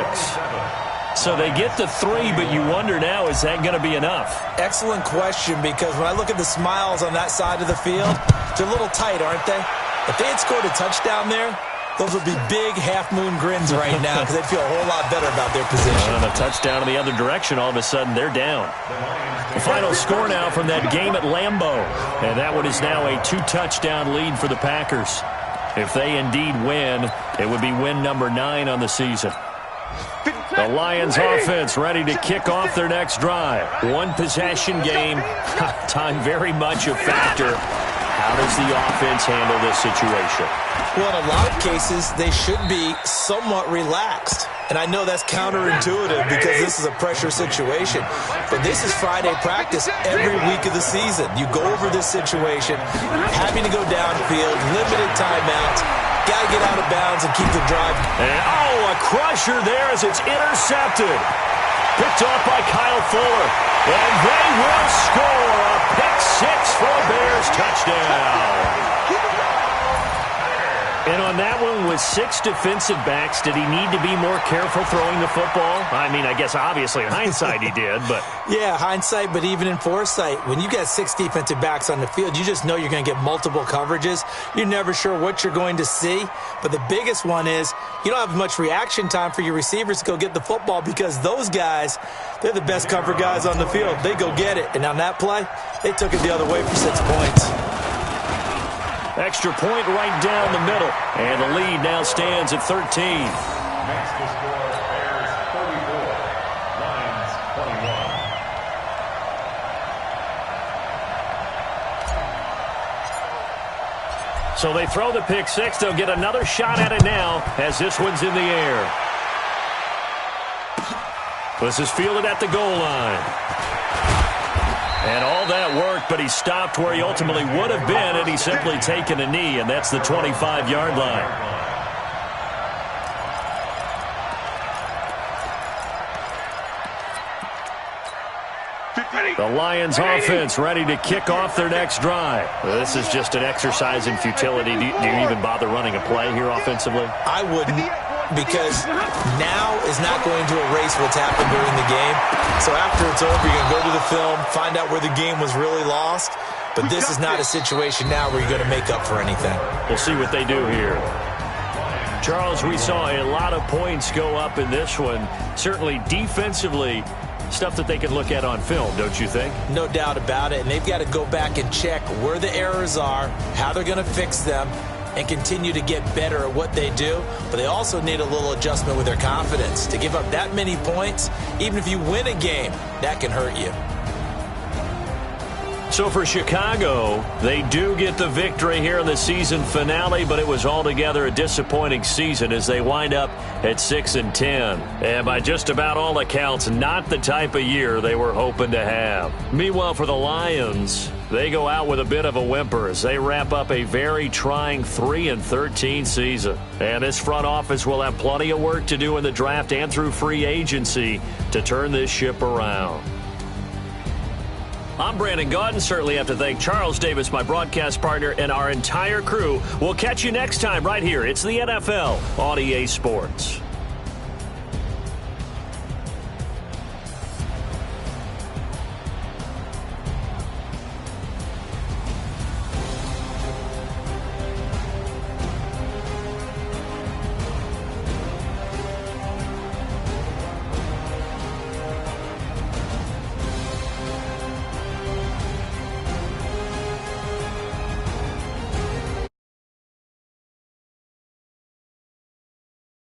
So they get to 3, but you wonder now, is that going to be enough? Excellent question, because when I look at the smiles on that side of the field, they're a little tight, aren't they? If they had scored a touchdown there, those would be big half-moon grins right now because they'd feel a whole lot better about their position. And a touchdown in the other direction, all of a sudden they're down. The final score now from that game at Lambeau. And that one is now a 2-touchdown lead for the Packers. If they indeed win, it would be win number 9 on the season. The Lions offense ready to kick off their next drive. 1-possession game. Time very much a factor. How does the offense handle this situation? Well, in a lot of cases, they should be somewhat relaxed. And I know that's counterintuitive because this is a pressure situation. But this is Friday practice every week of the season. You go over this situation, having to go downfield, limited timeouts, got to get out of bounds and keep the drive. And, a crusher there as it's intercepted. Picked off by Kyle Fuller. And they will score a pick 6 for a Bears touchdown. And on that one, with 6 defensive backs, did he need to be more careful throwing the football? I mean, I guess obviously in hindsight he did, but... Yeah, hindsight, but even in foresight, when you got 6 defensive backs on the field, you just know you're going to get multiple coverages. You're never sure what you're going to see. But the biggest one is you don't have much reaction time for your receivers to go get the football because those guys, they're the best cover guys on the field. They go get it. And on that play, they took it the other way for 6 points. Extra point right down the middle. And the lead now stands at 13. Next to score, Bears 34, Lions 21. So they throw the pick six. They'll get another shot at it now as this one's in the air. This is fielded at the goal line. And all that worked, but he stopped where he ultimately would have been had he simply taken a knee, and that's the 25-yard line. The Lions offense ready to kick off their next drive. This is just an exercise in futility. Do you even bother running a play here offensively? I wouldn't, because now is not going to erase what's happened during the game. So after it's over, you're going to go to the film, find out where the game was really lost. But this is not a situation now where you're going to make up for anything. We'll see what they do here. Charles, we saw a lot of points go up in this one. Certainly defensively, stuff that they can look at on film, don't you think? No doubt about it. And they've got to go back and check where the errors are, how they're going to fix them, and continue to get better at what they do. But they also need a little adjustment with their confidence. To give up that many points, even if you win a game, that can hurt you. So for Chicago, they do get the victory here in the season finale, but it was altogether a disappointing season as they wind up at 6-10. And by just about all accounts, not the type of year they were hoping to have. Meanwhile, for the Lions, they go out with a bit of a whimper as they wrap up a very trying 3-13 season. And this front office will have plenty of work to do in the draft and through free agency to turn this ship around. I'm Brandon Gaudin. Certainly have to thank Charles Davis, my broadcast partner, and our entire crew. We'll catch you next time right here. It's the NFL on EA Sports.